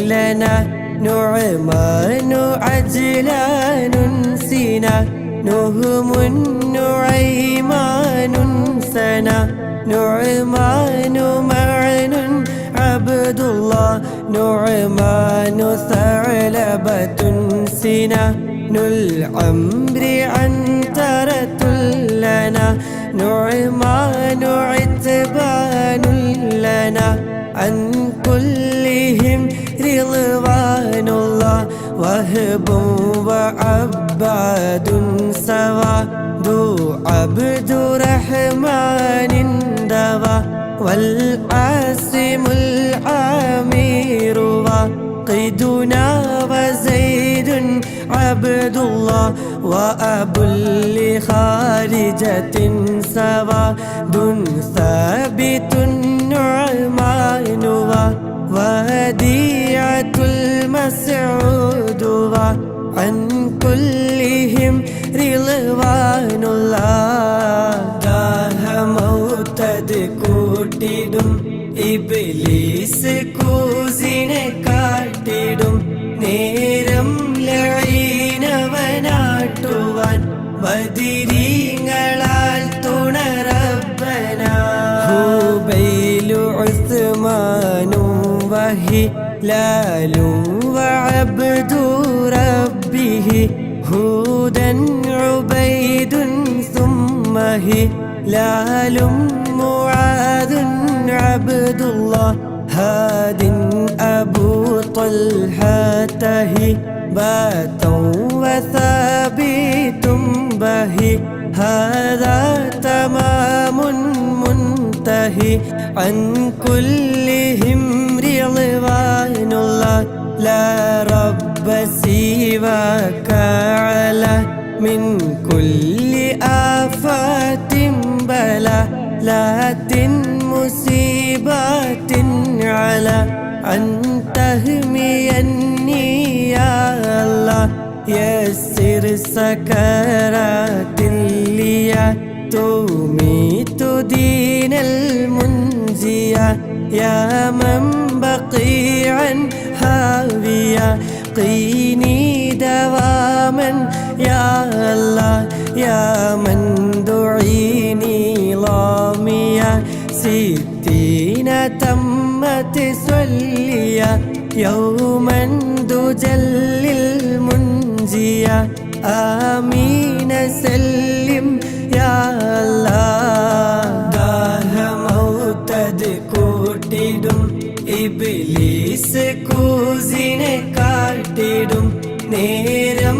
لنا نعمان عجلان سنا نهم نعيمان سنا نعمان معن عبد الله نعمان ثعلبة سنا العمر عنترة لنا نعمان عتبان لنا عن كلهم رضوان الله وهب وعباد سوا ذو عبد رحمن دوا والعاصم العامر وقيدنا وزيد عبد الله وأبو لخارجة سوا دون ثابت النعمان وديعة المسعود عن كلهم رضوان الله ദാഹമൗത്തത് കൂട്ടിടും ഇബ്ലീസ് കൂസിനെ കാട്ടിടും നേരം ലഈനവനാട്ടുവാൻ ബദിരീങ്ങളാൽ തുണറബ്ബന ഹുബൈലു ഉസ്മാനും വഹിലാലും വഅബ്ദു റബ്ബിഹി ഹൂദൻ ഉബൈദുൻ ثم هلال معاذ عبد الله هاد أبو طلحة هبات وثابت به هذا تمام منتهي عن كلهم رضوان الله لا رب سواك على من كل آفات بلاءات مصيبات على أن تهميني يا الله يسر سكرات لي تميت دين المنزية يا من بقيعا هاوية قيني دواما يا الله يا من دعيني ضامية 60 تمت سلية يوما دجل المنجية آمين سلم يا الله ദാഹമൗത്തത് കൂട്ടിടും ഇബ്ലീസ് കൂസിനെ കാട്ടിടും നേരം